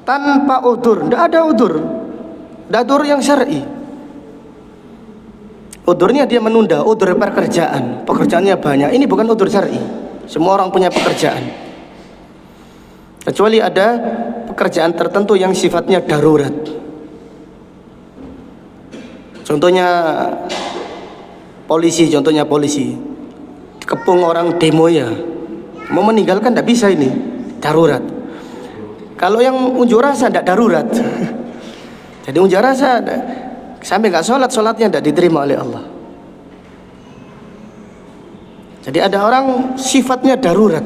tanpa udzur, tidak ada udzur. Tidak ada udzur yang syar'i. Udzurnya dia menunda, udzur pekerjaannya banyak. Ini bukan udzur syar'i. Semua orang punya pekerjaan. Kecuali ada pekerjaan tertentu yang sifatnya darurat. Contohnya polisi, dikepung orang demo ya, mau meninggalkan tidak bisa, ini darurat. Kalau yang unjuk rasa tidak darurat. Jadi unjuk rasa sampai nggak sholatnya tidak diterima oleh Allah. Jadi ada orang sifatnya darurat.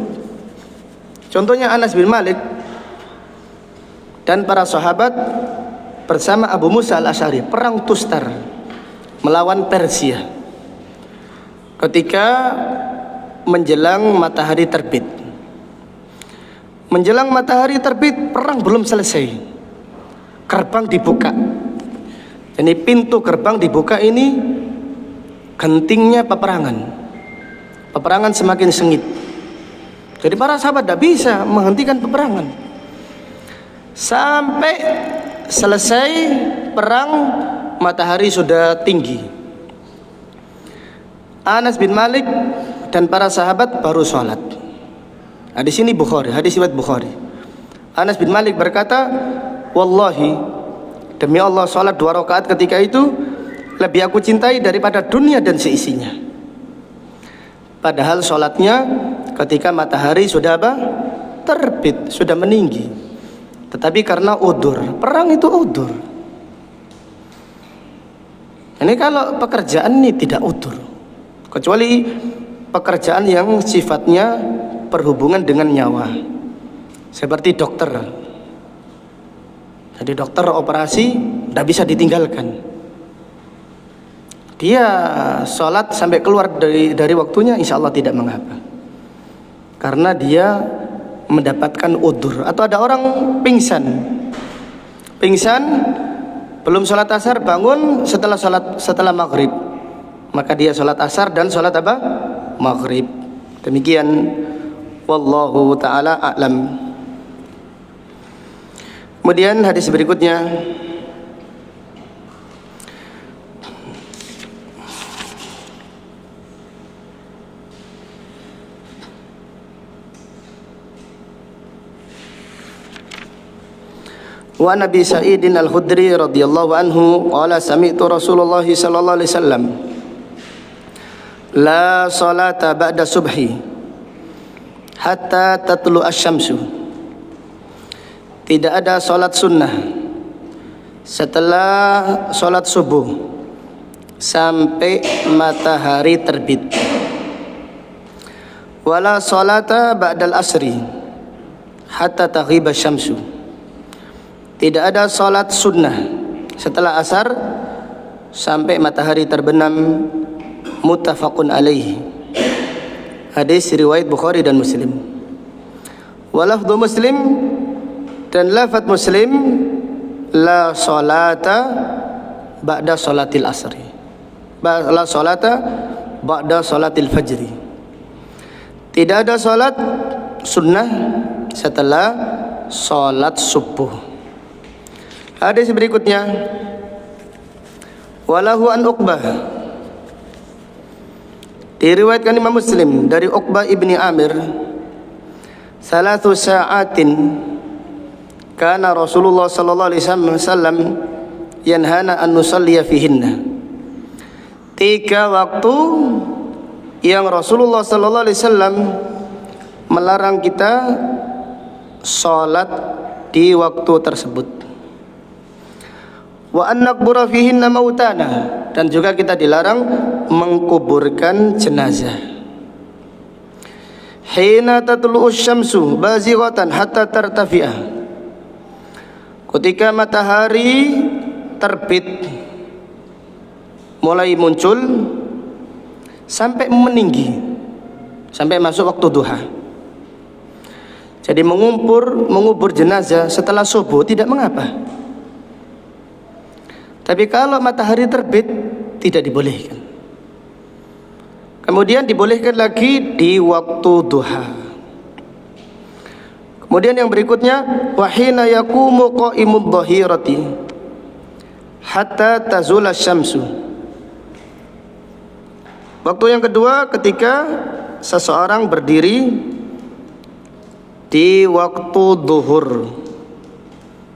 Contohnya Anas bin Malik dan para sahabat bersama Abu Musa al-Asy'ari perang Tustar melawan Persia. Ketika menjelang matahari terbit. Menjelang matahari terbit, perang belum selesai. Gerbang dibuka. Jadi pintu gerbang dibuka ini gentingnya peperangan. Peperangan semakin sengit. Jadi para sahabat tidak bisa menghentikan peperangan. Sampai selesai perang, matahari sudah tinggi. Anas bin Malik dan para sahabat baru sholat. Nah, di sini Bukhari, hadis riwayat Bukhari. Anas bin Malik berkata, wallahi, demi Allah, sholat 2 rakaat ketika itu lebih aku cintai daripada dunia dan seisinya. Padahal sholatnya ketika matahari sudah apa? Terbit, sudah meninggi. Tetapi karena udzur, perang itu udzur. Ini kalau pekerjaan ini tidak udzur, kecuali pekerjaan yang sifatnya berhubungan dengan nyawa, seperti dokter. Jadi dokter operasi tidak bisa ditinggalkan. Dia sholat sampai keluar dari waktunya, insya Allah tidak mengapa, karena dia mendapatkan udzur. Atau ada orang pingsan belum sholat asar, bangun setelah maghrib, maka dia sholat asar dan sholat apa? Maghrib. Demikian, wallahu ta'ala a'lam. Kemudian hadis berikutnya, wa Nabi Sa'idin al-Khudri radhiyallahu anhu qala sami'tu Rasulullah sallallahu alaihi wasallam la salata ba'da subhi hatta tatlu asy-syamsu. Tidak ada salat sunnah setelah salat subuh sampai matahari terbit. Wala salata ba'dal asri hatta taghiba asy-syamsu. Tidak ada salat sunnah setelah asar sampai matahari terbenam. Muttafaqun alaihi. Hadis riwayat Bukhari dan Muslim. Walafdhu Muslim, dan lafaz Muslim, la salata ba'da salatil asri, la salata ba'da salatil fajri. Tidak ada salat sunnah setelah salat subuh. Hadis berikutnya, walahu an Uqbah, diriwayatkan Imam Muslim dari Uqbah ibni Amir, salatu sa'atin kana Rasulullah sallallahu alaihi wasallam yanhana an nusalliya fihinna. 3 waktu yang Rasulullah sallallahu alaihi wasallam melarang kita salat di waktu tersebut. Wa an naqbura fihinna mautana, dan juga kita dilarang mengkuburkan jenazah. Hina tatlu'us syamsu bazighatan hatta tartafi'ah, ketika matahari terbit mulai muncul sampai meninggi, sampai masuk waktu duha. Jadi mengubur jenazah setelah subuh tidak mengapa. Tapi kalau matahari terbit tidak dibolehkan. Kemudian dibolehkan lagi di waktu duha. Kemudian yang berikutnya, wa hina yaqumu qa'imud dhahirati hatta tazula syamsu. Waktu yang kedua ketika seseorang berdiri di waktu zuhur.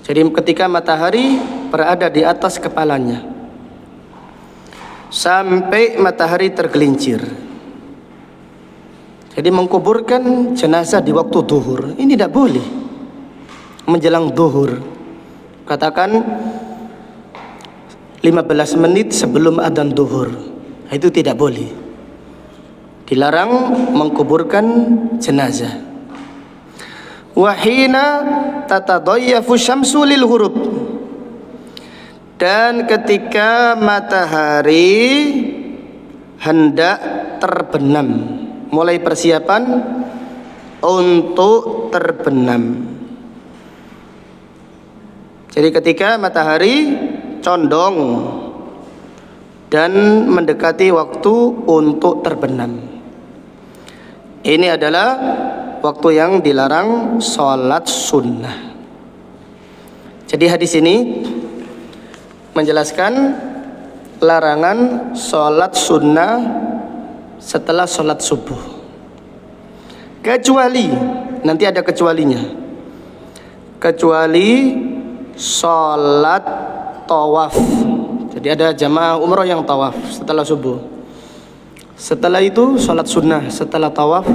Jadi ketika matahari berada di atas kepalanya sampai matahari tergelincir. Jadi mengkuburkan jenazah di waktu zuhur ini tidak boleh. Menjelang zuhur, katakan 15 menit sebelum adzan zuhur, itu tidak boleh. Dilarang mengkuburkan jenazah. Wa hina tatadayyafu syamsu lil ghurub, dan ketika matahari hendak terbenam, mulai persiapan untuk terbenam. Jadi ketika matahari condong dan mendekati waktu untuk terbenam, ini adalah waktu yang dilarang sholat sunnah. Jadi hadis ini menjelaskan larangan sholat sunnah setelah sholat subuh, kecuali, nanti ada kecualinya, kecuali sholat tawaf. Jadi ada jamaah umrah yang tawaf setelah subuh, setelah itu sholat sunnah setelah tawaf,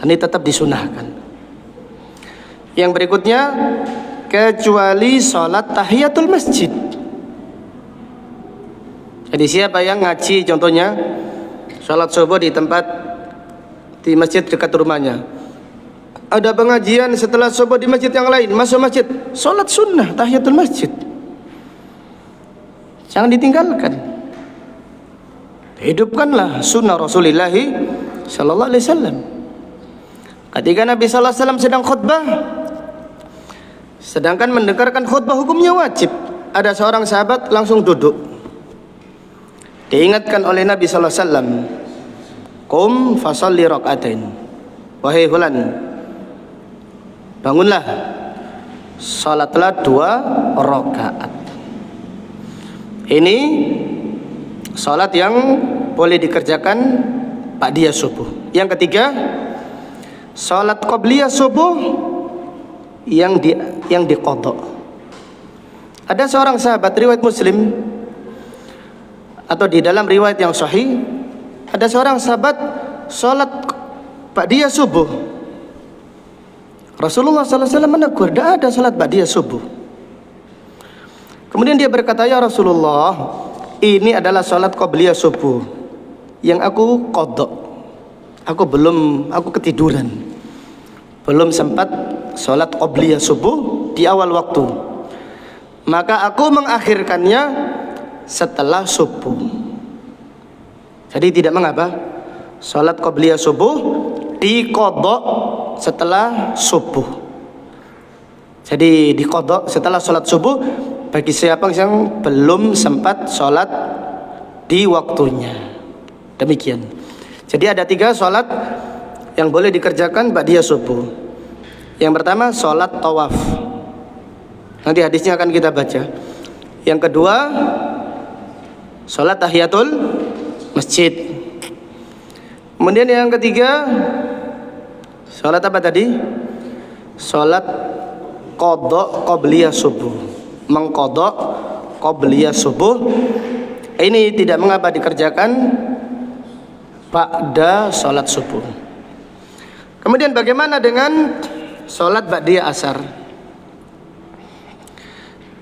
ini tetap disunahkan. Yang berikutnya, kecuali sholat tahiyatul masjid. Jadi siapa yang ngaji contohnya sholat subuh di tempat, di masjid dekat rumahnya, ada pengajian setelah subuh di masjid yang lain, masuk masjid, sholat sunnah tahiyatul masjid, jangan ditinggalkan. Hidupkanlah sunnah Rasulullah sallallahu alaihi wasallam. Ketika Nabi sallallahu alaihi wasallam sedang khutbah, sedangkan mendengarkan khutbah hukumnya wajib, ada seorang sahabat langsung duduk. Diingatkan oleh Nabi sallallahu alaihi wasallam, "Qum fasalli rakaatain." Wahai fulan, bangunlah, salatlah 2 rakaat. Ini salat yang boleh dikerjakan ba'diyah subuh. Yang ketiga, salat qabliyah subuh yang diqadha. Ada seorang sahabat riwayat Muslim atau di dalam riwayat yang sahih, ada seorang sahabat salat ba'diyah subuh. Rasulullah sallallahu alaihi wasallam menegur, tidak ada salat ba'diyah subuh. Kemudian dia berkata, "Ya Rasulullah, ini adalah salat qabliyah subuh yang aku qadha. Aku ketiduran, belum sempat salat qabliyah subuh di awal waktu. Maka aku mengakhirkannya setelah subuh." Jadi tidak mengapa salat qabliyah subuh diqadha setelah subuh. Jadi diqadha setelah salat subuh bagi siapa yang belum sempat salat di waktunya. Demikian. Jadi ada 3 salat yang boleh dikerjakan ba'diyah subuh. Yang pertama salat tawaf, nanti hadisnya akan kita baca. Yang kedua salat tahiyatul masjid. Kemudian yang ketiga salat apa tadi? Salat qadha qabliyah subuh, mengqadha qabliyah subuh. Ini tidak mengapa dikerjakan ba'da salat subuh. Kemudian bagaimana dengan salat ba'diyah asar?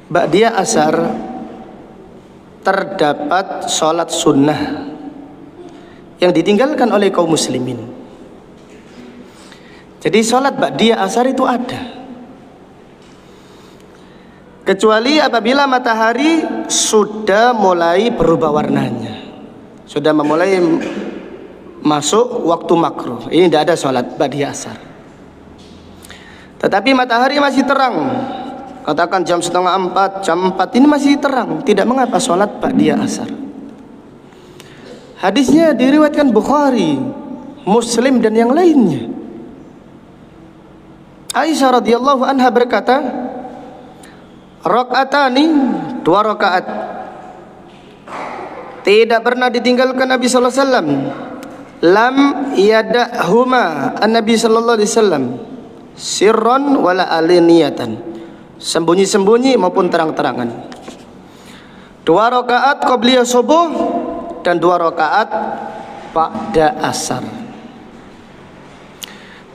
Ba'diyah asar terdapat salat sunnah yang ditinggalkan oleh kaum muslimin. Jadi salat ba'diyah asar itu ada, kecuali apabila matahari sudah mulai berubah warnanya, sudah memulai masuk waktu makruh, ini tidak ada salat ba'diyah asar. Tetapi matahari masih terang, katakan jam 3:30, jam 4 ini masih terang, tidak mengapa salat ba'diyah asar. Hadisnya diriwayatkan Bukhari, Muslim dan yang lainnya. Aisyah radhiyallahu anha berkata, rakaatani, 2 rakaat tidak pernah ditinggalkan Nabi sallallahu alaihi wasallam. Lam yada'huma an-Nabi sallallahu alaihi wasallam sirran wala alaniyatan, sembunyi-sembunyi maupun terang-terangan. 2 rakaat qabliyah subuh dan 2 rakaat ba'da asar.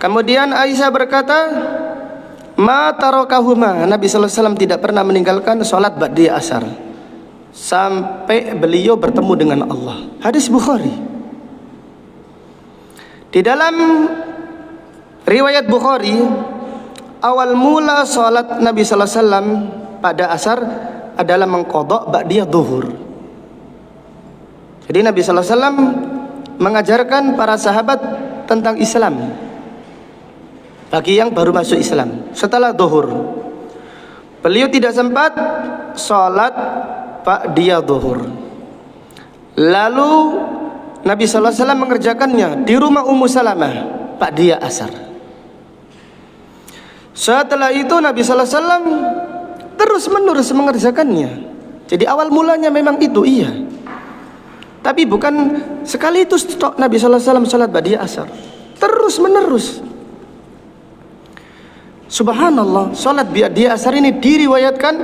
Kemudian Aisyah berkata, ma tarakahuma, Nabi sallallahu alaihi wasallam tidak pernah meninggalkan salat ba'da asar sampai beliau bertemu dengan Allah. Hadis Bukhari. Di dalam riwayat Bukhari, awal mula salat Nabi sallallahu alaihi wasallam pada asar adalah mengqadha ba'da zuhur. Jadi Nabi sallallahu alaihi wasallam mengajarkan para sahabat tentang Islam bagi yang baru masuk Islam setelah zuhur. Beliau tidak sempat salat ba'da zuhur. Lalu Nabi sallallahu alaihi wasallam mengerjakannya di rumah Ummu Salamah ba'da asar. Setelah itu Nabi sallallahu alaihi wasallam terus-menerus mengerjakannya. Jadi awal mulanya memang itu, iya. Tapi bukan sekali itu stok Nabi sallallahu alaihi wasallam salat ba'da asar. Terus-menerus. Subhanallah, salat ba'da asar ini diriwayatkan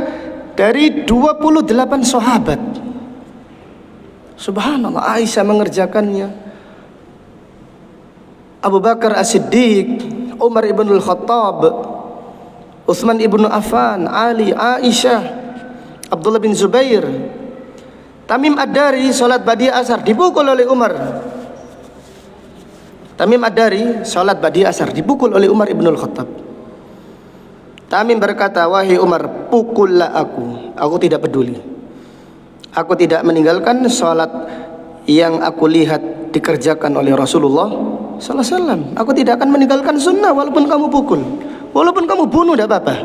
dari 28 sahabat. Subhanallah, Aisyah mengerjakannya, Abu Bakar As-Siddiq, Umar ibn al-Khattab, Utsman ibn Affan, Ali, Aisyah, Abdullah bin Zubair. Tamim Ad-Dari salat ba'da asar dipukul oleh Umar. Tamim Ad-Dari salat ba'da asar dipukul oleh Umar ibn al-Khattab. Tamim berkata, wahai Umar, pukullah aku tidak peduli. Aku tidak meninggalkan salat yang aku lihat dikerjakan oleh Rasulullah sallallahu alaihi wasallam. Aku tidak akan meninggalkan sunnah walaupun kamu pukul, walaupun kamu bunuh, tidak apa-apa.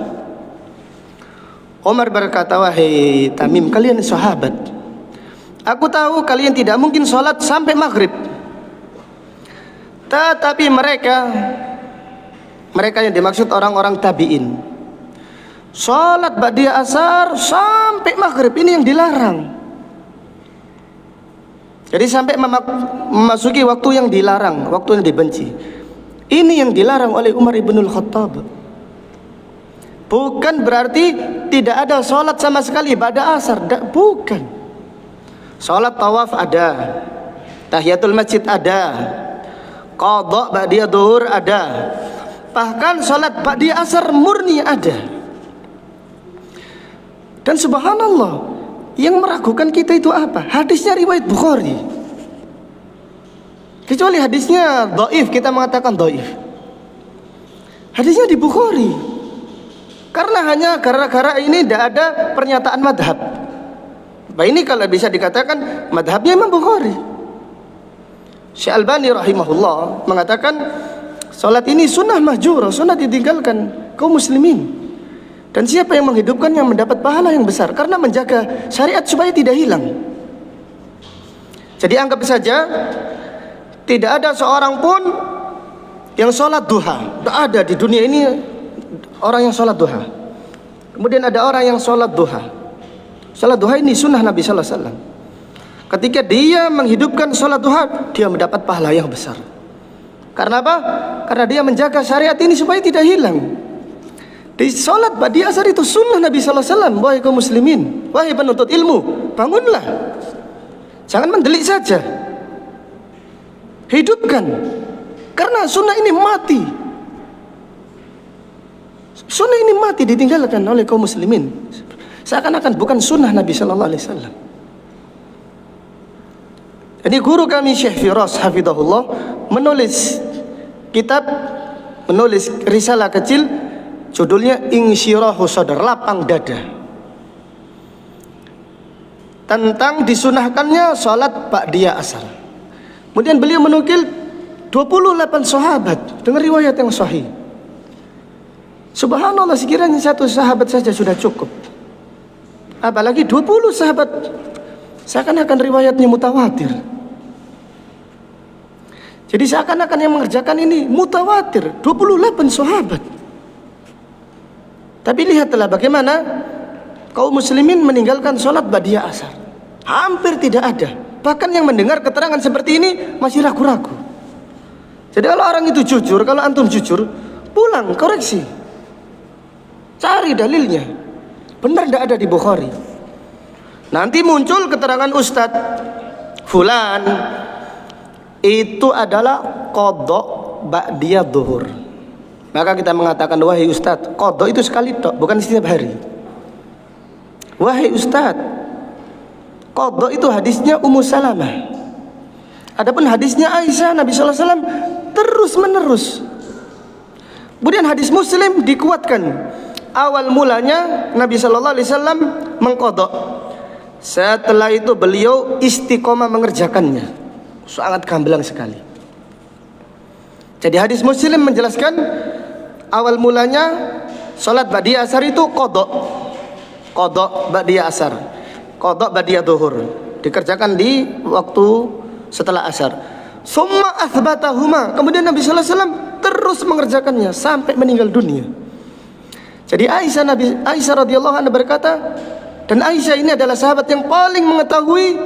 Umar berkata, wahai Tamim, kalian sahabat, aku tahu kalian tidak mungkin salat sampai maghrib. Tetapi mereka yang dimaksud orang-orang tabi'in, salat ba'da asar sampai maghrib, ini yang dilarang. Jadi sampai memasuki waktu yang dilarang, waktu yang dibenci. Ini yang dilarang oleh Umar ibn al-Khattab. Bukan berarti tidak ada salat sama sekali ba'da asar, bukan. Salat tawaf ada, tahiyatul masjid ada, qadha ba'da zuhur ada, bahkan salat ba'da asar murni ada. Dan subhanallah, yang meragukan kita itu apa? Hadisnya riwayat Bukhari. Kecuali hadisnya dhaif, kita mengatakan dhaif. Hadisnya di Bukhari. Karena hanya gara-gara ini tidak ada pernyataan madhab. Nah, ini kalau bisa dikatakan madhabnya Imam Bukhari. Syekh Albani rahimahullah mengatakan salat ini sunnah mahjurah, sunnah ditinggalkan kaum muslimin. Dan siapa yang menghidupkannya mendapat pahala yang besar karena menjaga syariat supaya tidak hilang. Jadi anggap saja tidak ada seorang pun yang sholat duha. Tidak ada di dunia ini orang yang sholat duha. Kemudian ada orang yang sholat duha. Sholat duha ini sunnah Nabi sallallahu alaihi wasallam. Ketika dia menghidupkan sholat duha, dia mendapat pahala yang besar. Karena apa? Karena dia menjaga syariat ini supaya tidak hilang. Di sholat ba'da asar itu sunnah Nabi sallallahu alaihi wasallam. Wahai kaum muslimin, wahai penuntut ilmu, bangunlah. Jangan mendelik saja. Hidupkan. Karena sunnah ini mati. Sunnah ini mati ditinggalkan oleh kaum muslimin. Seakan-akan bukan sunnah Nabi sallallahu alaihi wasallam. Jadi guru kami Syekh Firas hafizahullah menulis risalah kecil, judulnya Insyirahu Sadar, lapang dada, tentang disunahkannya salat ba'da asar. Kemudian beliau menukil 28 sahabat dengan riwayat yang sahih. Subhanallah, sekiranya satu sahabat saja sudah cukup, apalagi 20 sahabat, seakan-akan riwayatnya mutawatir. Jadi seakan-akan yang mengerjakan ini mutawatir, 28 sahabat. Tapi lihatlah bagaimana kaum muslimin meninggalkan sholat ba'diyah asar. Hampir tidak ada. Bahkan yang mendengar keterangan seperti ini masih ragu-ragu. Jadi kalau orang itu jujur, kalau antum jujur, pulang koreksi, cari dalilnya. Benar tidak ada di Bukhari. Nanti muncul keterangan Ustadz fulan itu adalah qadha ba'diyah zuhur. Maka kita mengatakan, wahai Ustadz, qadha itu sekali tok, bukan setiap hari. Wahai Ustadz, qadha itu hadisnya Ummu Salamah. Adapun hadisnya Aisyah, Nabi sallallahu alaihi wasallam terus menerus. Kemudian hadis Muslim dikuatkan. Awal mulanya Nabi sallallahu alaihi wasallam mengqadha. Setelah itu beliau istiqomah mengerjakannya. Sangat gamblang sekali. Jadi hadis Muslim menjelaskan awal mulanya salat ba'diyah asar itu qadha ba'diyah asar, qadha ba'diyah zuhur, dikerjakan di waktu setelah asar. Summa athbatahuma, kemudian Nabi sallallahu alaihi wasallam terus mengerjakannya sampai meninggal dunia. Jadi Aisyah radhiyallahu anha berkata, dan Aisyah ini adalah sahabat yang paling mengetahui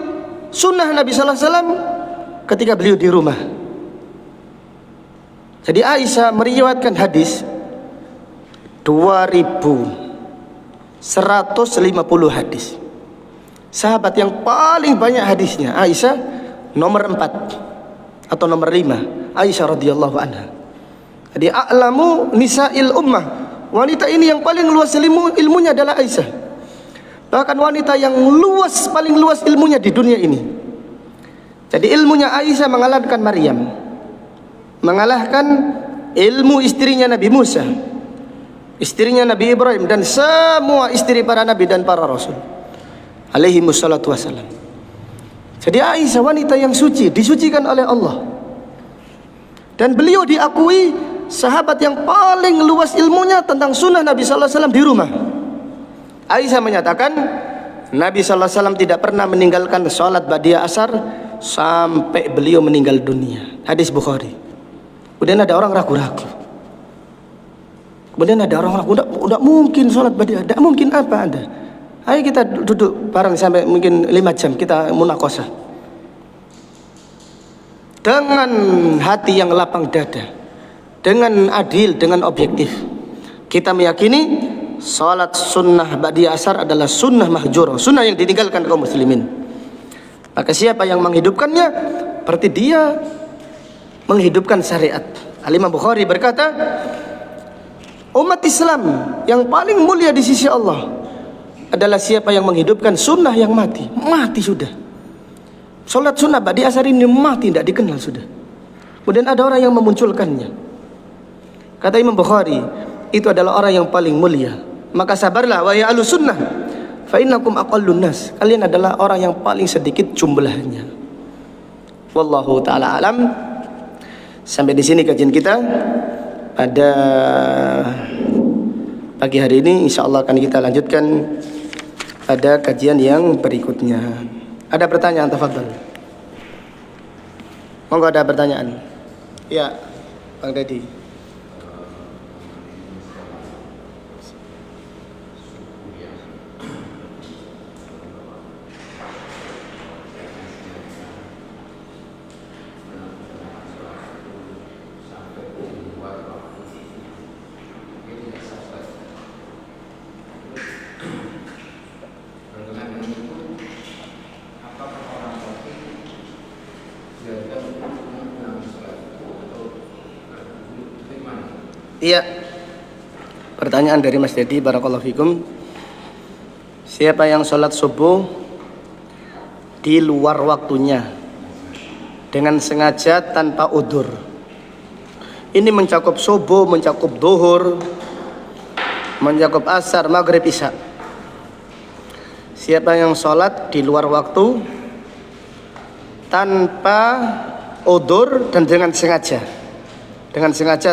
sunnah Nabi sallallahu alaihi wasallam ketika beliau di rumah. Jadi Aisyah meriwayatkan hadis 2150 hadis. Sahabat yang paling banyak hadisnya Aisyah nomor 4 atau nomor 5, Aisyah radhiyallahu anha. Jadi a'lamu nisa'il ummah, wanita ini yang paling luas ilmunya adalah Aisyah. Bahkan wanita yang paling luas ilmunya di dunia ini. Jadi ilmunya Aisyah mengalahkan Maryam, mengalahkan ilmu istrinya Nabi Musa, istrinya Nabi Ibrahim, dan semua istri para nabi dan para rasul alaihi wassalatu wassalam. Jadi Aisyah wanita yang suci, disucikan oleh Allah. Dan beliau diakui sahabat yang paling luas ilmunya tentang sunnah Nabi sallallahu alaihi wasallam di rumah. Aisyah menyatakan Nabi sallallahu alaihi wasallam tidak pernah meninggalkan salat ba'diyah asar sampai beliau meninggal dunia. Hadis Bukhari. Kemudian ada orang ragu-ragu. Kemudian ada orang ragu, tidak mungkin salat ba'diyah, tidak mungkin apa ada. Ayo kita duduk bareng sampai mungkin 5 jam kita munaqashah. Dengan hati yang lapang dada, dengan adil, dengan objektif, kita meyakini salat sunnah ba'diyah asar adalah sunnah mahjurah, sunnah yang ditinggalkan kaum muslimin. Maka siapa yang menghidupkannya, berarti dia menghidupkan syariat. Al-Imam Bukhari berkata, umat Islam yang paling mulia di sisi Allah adalah siapa yang menghidupkan sunnah yang mati. Mati sudah. Salat sunnah ba'diyah asar ini mati, tidak dikenal sudah. Kemudian ada orang yang memunculkannya. Kata Imam Bukhari, itu adalah orang yang paling mulia. Maka sabarlah wahai ahlus sunnah, fa innakum aqallun nas. Kalian adalah orang yang paling sedikit jumlahnya. Wallahu taala alam. Sampai di sini kajian kita pada pagi hari ini. Insyaallah akan kita lanjutkan pada kajian yang berikutnya. Ada pertanyaan, tafadhol. Monggo ada pertanyaan. Ya, Bang Dedi. Iya. Pertanyaan dari Mas Dedi, barakallahu fikum. Siapa yang sholat subuh di luar waktunya dengan sengaja tanpa udzur? Ini mencakup subuh, mencakup duhur, mencakup asar, maghrib, isya. Siapa yang sholat di luar waktu tanpa udzur dan dengan sengaja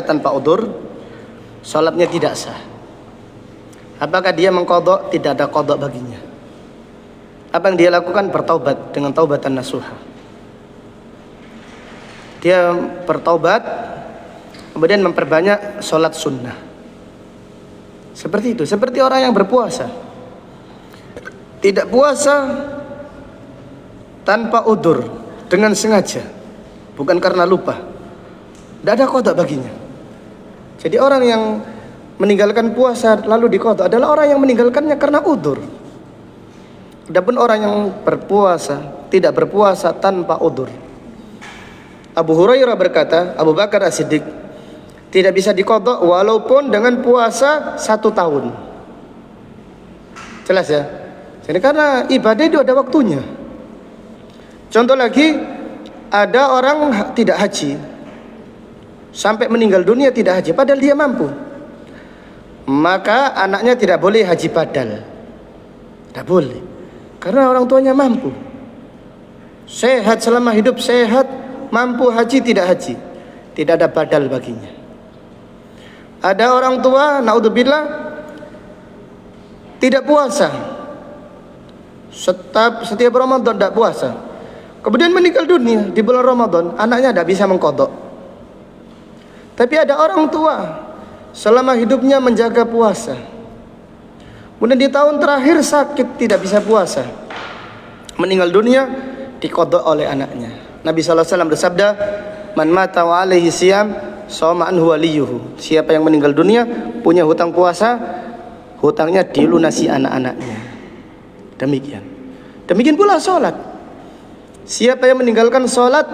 tanpa udzur, sholatnya tidak sah. Apakah dia mengqadha? Tidak ada qadha baginya. Apa yang dia lakukan? Bertaubat dengan taubatan nasuha. Dia bertaubat, kemudian memperbanyak sholat sunnah. Seperti itu, seperti orang yang berpuasa. Tidak puasa tanpa udzur, dengan sengaja, bukan karena lupa. Tidak ada qada baginya. Jadi orang yang meninggalkan puasa lalu diqada adalah orang yang meninggalkannya karena udzur. Adapun orang yang berpuasa, tidak berpuasa tanpa udzur. Abu Hurairah berkata, Abu Bakar As-Siddiq, tidak bisa diqada walaupun dengan puasa 1 tahun. Jelas ya? Jadi karena ibadah itu ada waktunya. Contoh lagi, ada orang tidak haji sampai meninggal dunia tidak haji padahal dia mampu. Maka anaknya tidak boleh haji badal. Tidak boleh. Karena orang tuanya mampu. Sehat selama hidup, sehat, mampu haji tidak haji. Tidak ada badal baginya. Ada orang tua, naudzubillah, tidak puasa. Setiap Ramadan tidak puasa. Kemudian meninggal dunia di bulan Ramadan, anaknya tidak bisa mengqadha. Tapi ada orang tua selama hidupnya menjaga puasa. Kemudian di tahun terakhir sakit tidak bisa puasa. Meninggal dunia diqadha oleh anaknya. Nabi SAW bersabda, "Man mata wa alaihi siyam, shoma anhu waliyuhu." Siapa yang meninggal dunia punya hutang puasa, hutangnya dilunasi anak-anaknya. Demikian pula sholat. Siapa yang meninggalkan sholat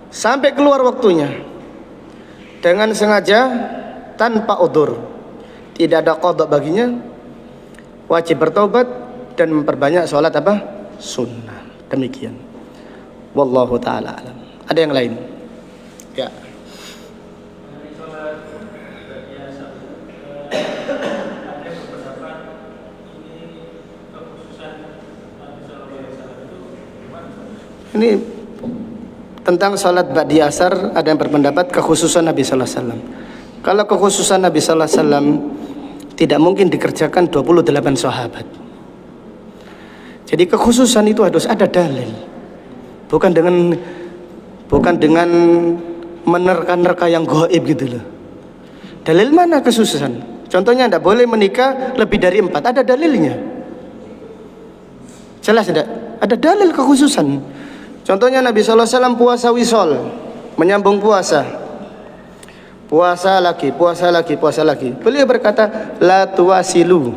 sampai keluar waktunya dengan sengaja tanpa udzur, tidak ada qada baginya, wajib bertaubat dan memperbanyak sholat apa? Sunnah. Demikian. Wallahu ta'ala alam. Ada yang lain? Ya. Ini tentang salat ba'di asar, ada yang berpendapat kekhususan Nabi sallallahu alaihi wasallam. Kalau kekhususan Nabi sallallahu alaihi wasallam tidak mungkin dikerjakan 28 sahabat. Jadi kekhususan itu harus ada dalil. Bukan dengan menerka-nerka yang gaib gitu loh. Dalil mana kekhususan? Contohnya tidak boleh menikah lebih dari 4, ada dalilnya. Jelas tidak? Ada dalil kekhususan. Contohnya Nabi SAW puasa wisol, menyambung puasa. Puasa lagi. Beliau berkata, la tuwasilu.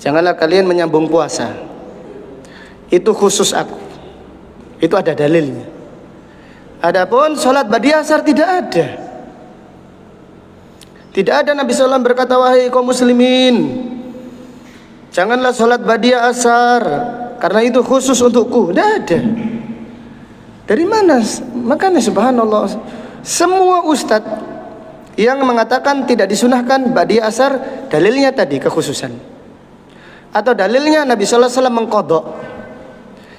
Janganlah kalian menyambung puasa. Itu khusus aku. Itu ada dalilnya. Adapun salat ba'di asar tidak ada. Tidak ada Nabi SAW berkata, wahai kaum muslimin, janganlah salat ba'di asar karena itu khusus untukku. Tidak ada. Dari mana? Makanya subhanallah, semua ustadz yang mengatakan tidak disunahkan ba'di asar, dalilnya tadi kekhususan. Atau dalilnya Nabi sallallahu alaihi wasallam mengqadha.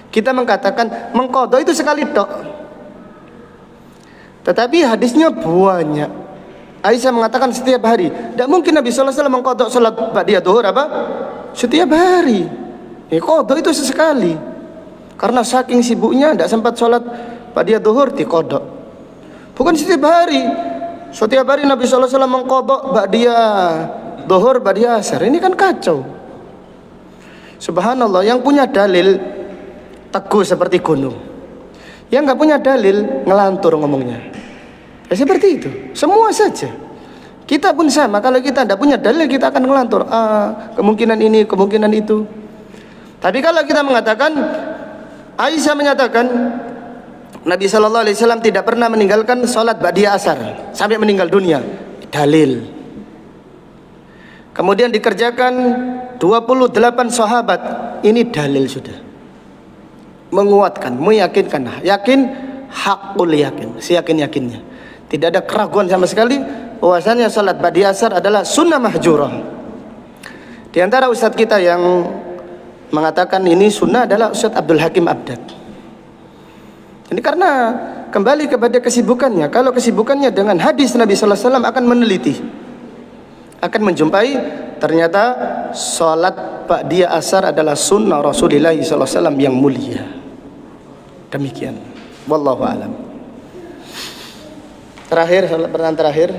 Kita mengatakan mengqadha itu sekali tok. Tetapi hadisnya banyak. Aisyah mengatakan setiap hari. Tidak mungkin Nabi sallallahu alaihi wasallam mengqadha salat ba'di zuhur apa? Setiap hari. Qadha itu sesekali. Karena saking sibuknya tidak sempat sholat ba'di zuhur diqadha. Bukan setiap hari. Setiap hari Nabi sallallahu alaihi wasallam mengqadha ba'di zuhur, ba'di asar. Ini kan kacau. Subhanallah, yang punya dalil teguh seperti gunung. Yang enggak punya dalil ngelantur ngomongnya. Ya seperti itu. Semua saja. Kita pun sama. Kalau kita tidak punya dalil, kita akan ngelantur. Kemungkinan ini, kemungkinan itu. Tapi kalau kita mengatakan, Aisyah menyatakan Nabi sallallahu alaihi wasallam tidak pernah meninggalkan salat ba'di asar sampai meninggal dunia. Dalil. Kemudian dikerjakan 28 sahabat. Ini dalil sudah. Menguatkan, meyakinkan. Yakin, hakul yakin. Seyakin-yakinnya. Tidak ada keraguan sama sekali bahwasanya salat ba'di asar adalah sunnah mahjurah. Di antara ustadz kita yang mengatakan ini sunnah adalah Ustadz Abdul Hakim Abdad. Ini karena kembali kepada kesibukannya. Kalau kesibukannya dengan hadis Nabi sallallahu alaihi wasallam akan meneliti, akan menjumpai ternyata salat ba'di asar adalah sunnah Rasulullah sallallahu alaihi wasallam yang mulia. Demikian. Wallahu a'lam. Terakhir, pertanyaan terakhir.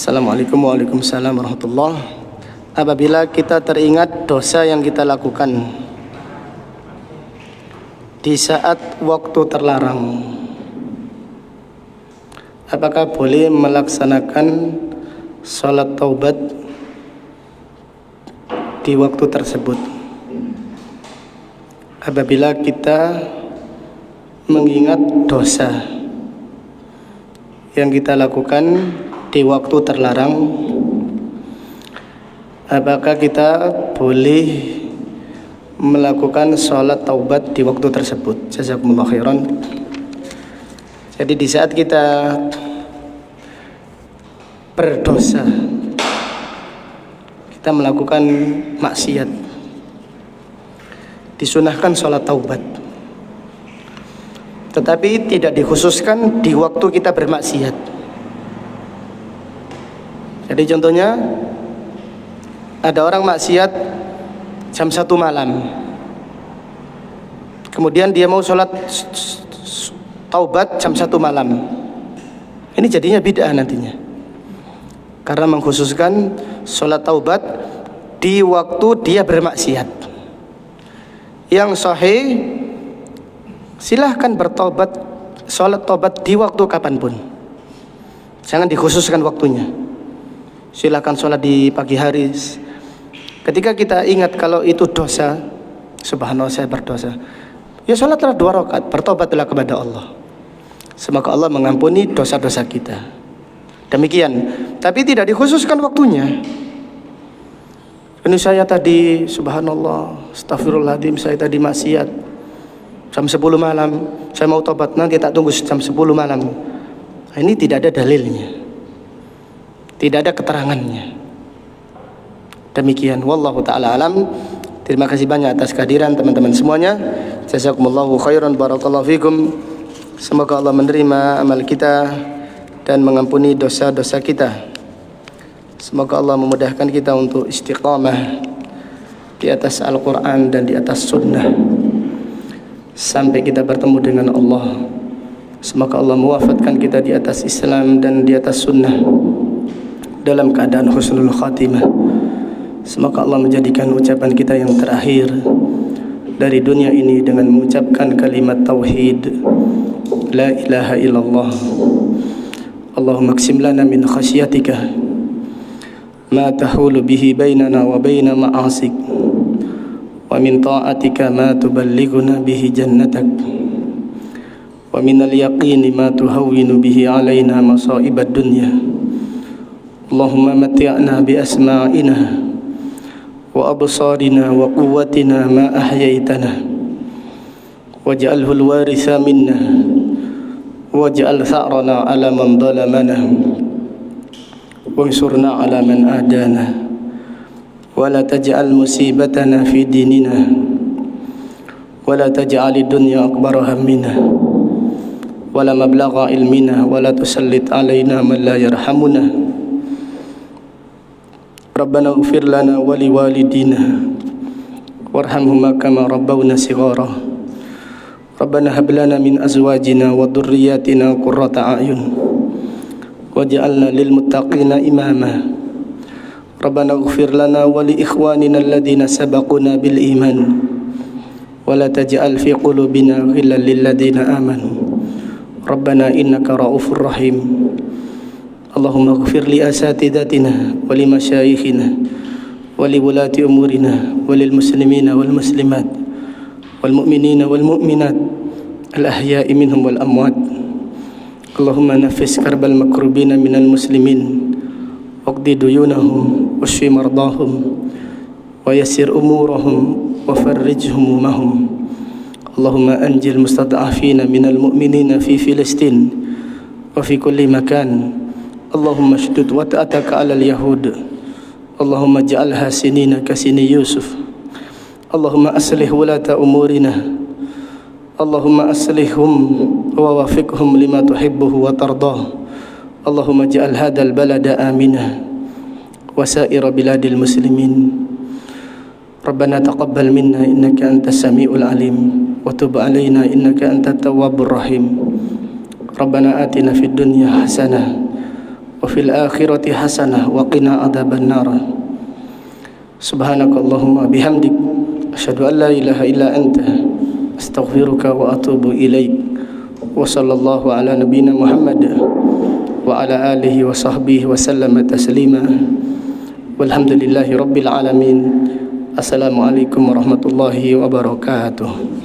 Assalamualaikum warahmatullahi wabarakatuh. Apabila kita teringat dosa yang kita lakukan di saat waktu terlarang, apakah boleh melaksanakan sholat taubat di waktu tersebut? Apabila kita mengingat dosa yang kita lakukan di waktu terlarang, apakah kita boleh melakukan sholat taubat di waktu tersebut? Jazakumullah khairan. Jadi di saat kita berdosa, kita melakukan maksiat, disunahkan sholat taubat, tetapi tidak dikhususkan di waktu kita bermaksiat. Jadi contohnya, ada orang maksiat jam 1 malam, kemudian dia mau sholat taubat jam 1 malam. Ini jadinya bid'ah nantinya, karena mengkhususkan sholat taubat di waktu dia bermaksiat. Yang sahih, silahkan bertobat, sholat taubat di waktu kapanpun, jangan dikhususkan waktunya. Silahkan sholat di pagi hari. Ketika kita ingat kalau itu dosa, subhanallah saya berdosa, ya sholatlah 2 rakaat, bertobatlah kepada Allah, semoga Allah mengampuni dosa-dosa kita. Demikian, tapi tidak dikhususkan waktunya. Ini saya tadi, subhanallah, astagfirullahaladzim, saya tadi maksiat jam 10 malam, saya mau tobat, nanti tak tunggu jam 10 malam. Ini tidak ada dalilnya, tidak ada keterangannya. Demikian, wallahu ta'ala alam. Terima kasih banyak atas kehadiran teman-teman semuanya. Jazakumullahu khairan, barakallahu fikum. Semoga Allah menerima amal kita dan mengampuni dosa-dosa kita. Semoga Allah memudahkan kita untuk istiqamah di atas Al-Quran dan di atas sunnah sampai kita bertemu dengan Allah. Semoga Allah mewafatkan kita di atas Islam dan di atas sunnah dalam keadaan husnul khatimah. Semoga Allah menjadikan ucapan kita yang terakhir dari dunia ini dengan mengucapkan kalimat tauhid, la ilaha illallah. Allahumma qsim lana min khasyatika ma tahulu bihi bainana wa baina ma'asik, wa min ta'atika ma tuballighuna bihi jannatak, wa min al-yaqini ma tuhawwinu bihi alaina masa'ibad dunya. Allahumma mati'na bi asma'ina wa absarina wa quwwatina ma ahyaitana, waj'alhu al-waritha minna, waj'al tha'rana 'ala man dhalamana, wansurna 'ala man adana, wa la taj'al musibatana fi dinina, wa la taj'al ad-dunya akbara hammina, wa la mablagha ilmina, wa la tusallit 'alaina man la yarhamuna. Rabbana ighfir lana wa liwalidina warhamhuma kama rabbawna shighara. Rabbana hab lana min azwajina wa dhurriyyatina qurrata a'yun waj'alna lil muttaqina imama. Rabbana ighfir lana wa li ikhwanina alladhina sabaquna bil iman wa la taj'al fi qulubina ghillan lil ladzina amanu. Rabbana innaka ra'ufur rahim. Allahumma ighfir li asatidatina wa li masyayikhina wa li wulati umurina wa lil muslimina wal muslimat wal mu'minina wal mu'minat al ahya'i minhum wal amwat. Allahumma nafis karbal makrubina minal muslimin waqdi duyunahum washfi mardahum wa yassir umurahum wa farrij humumahum. Allahumma anjil mustad'afina minal mu'minina fi Filistin wa fi kulli makan. Allahumma shdud wata'ataka 'alal yahud. Allahumma ja'alha sinina kasini Yusuf. Allahumma aslih wulata umurina. Allahumma aslihhum wa wafiqhum lima tuhibbuhu wa tardah. Allahumma ja'al hadzal balada amina wa sa'ira biladil muslimin. Rabbana taqabbal minna innaka antas samiul alim wa tub 'alaina innaka antat tawwabur rahim. Rabbana atina fid dunya hasanah وفي الآخرة حسنة وقنا عذاب النار. سبحانك اللهم بحمدك أشهد أن لا إله إلا أنت أستغفرك وأتوب إليك. وصلى الله على نبينا محمد وعلى آله وصحبه وسلم تسليما والحمد لله رب العالمين. Assalamualaikum warahmatullahi wabarakatuh.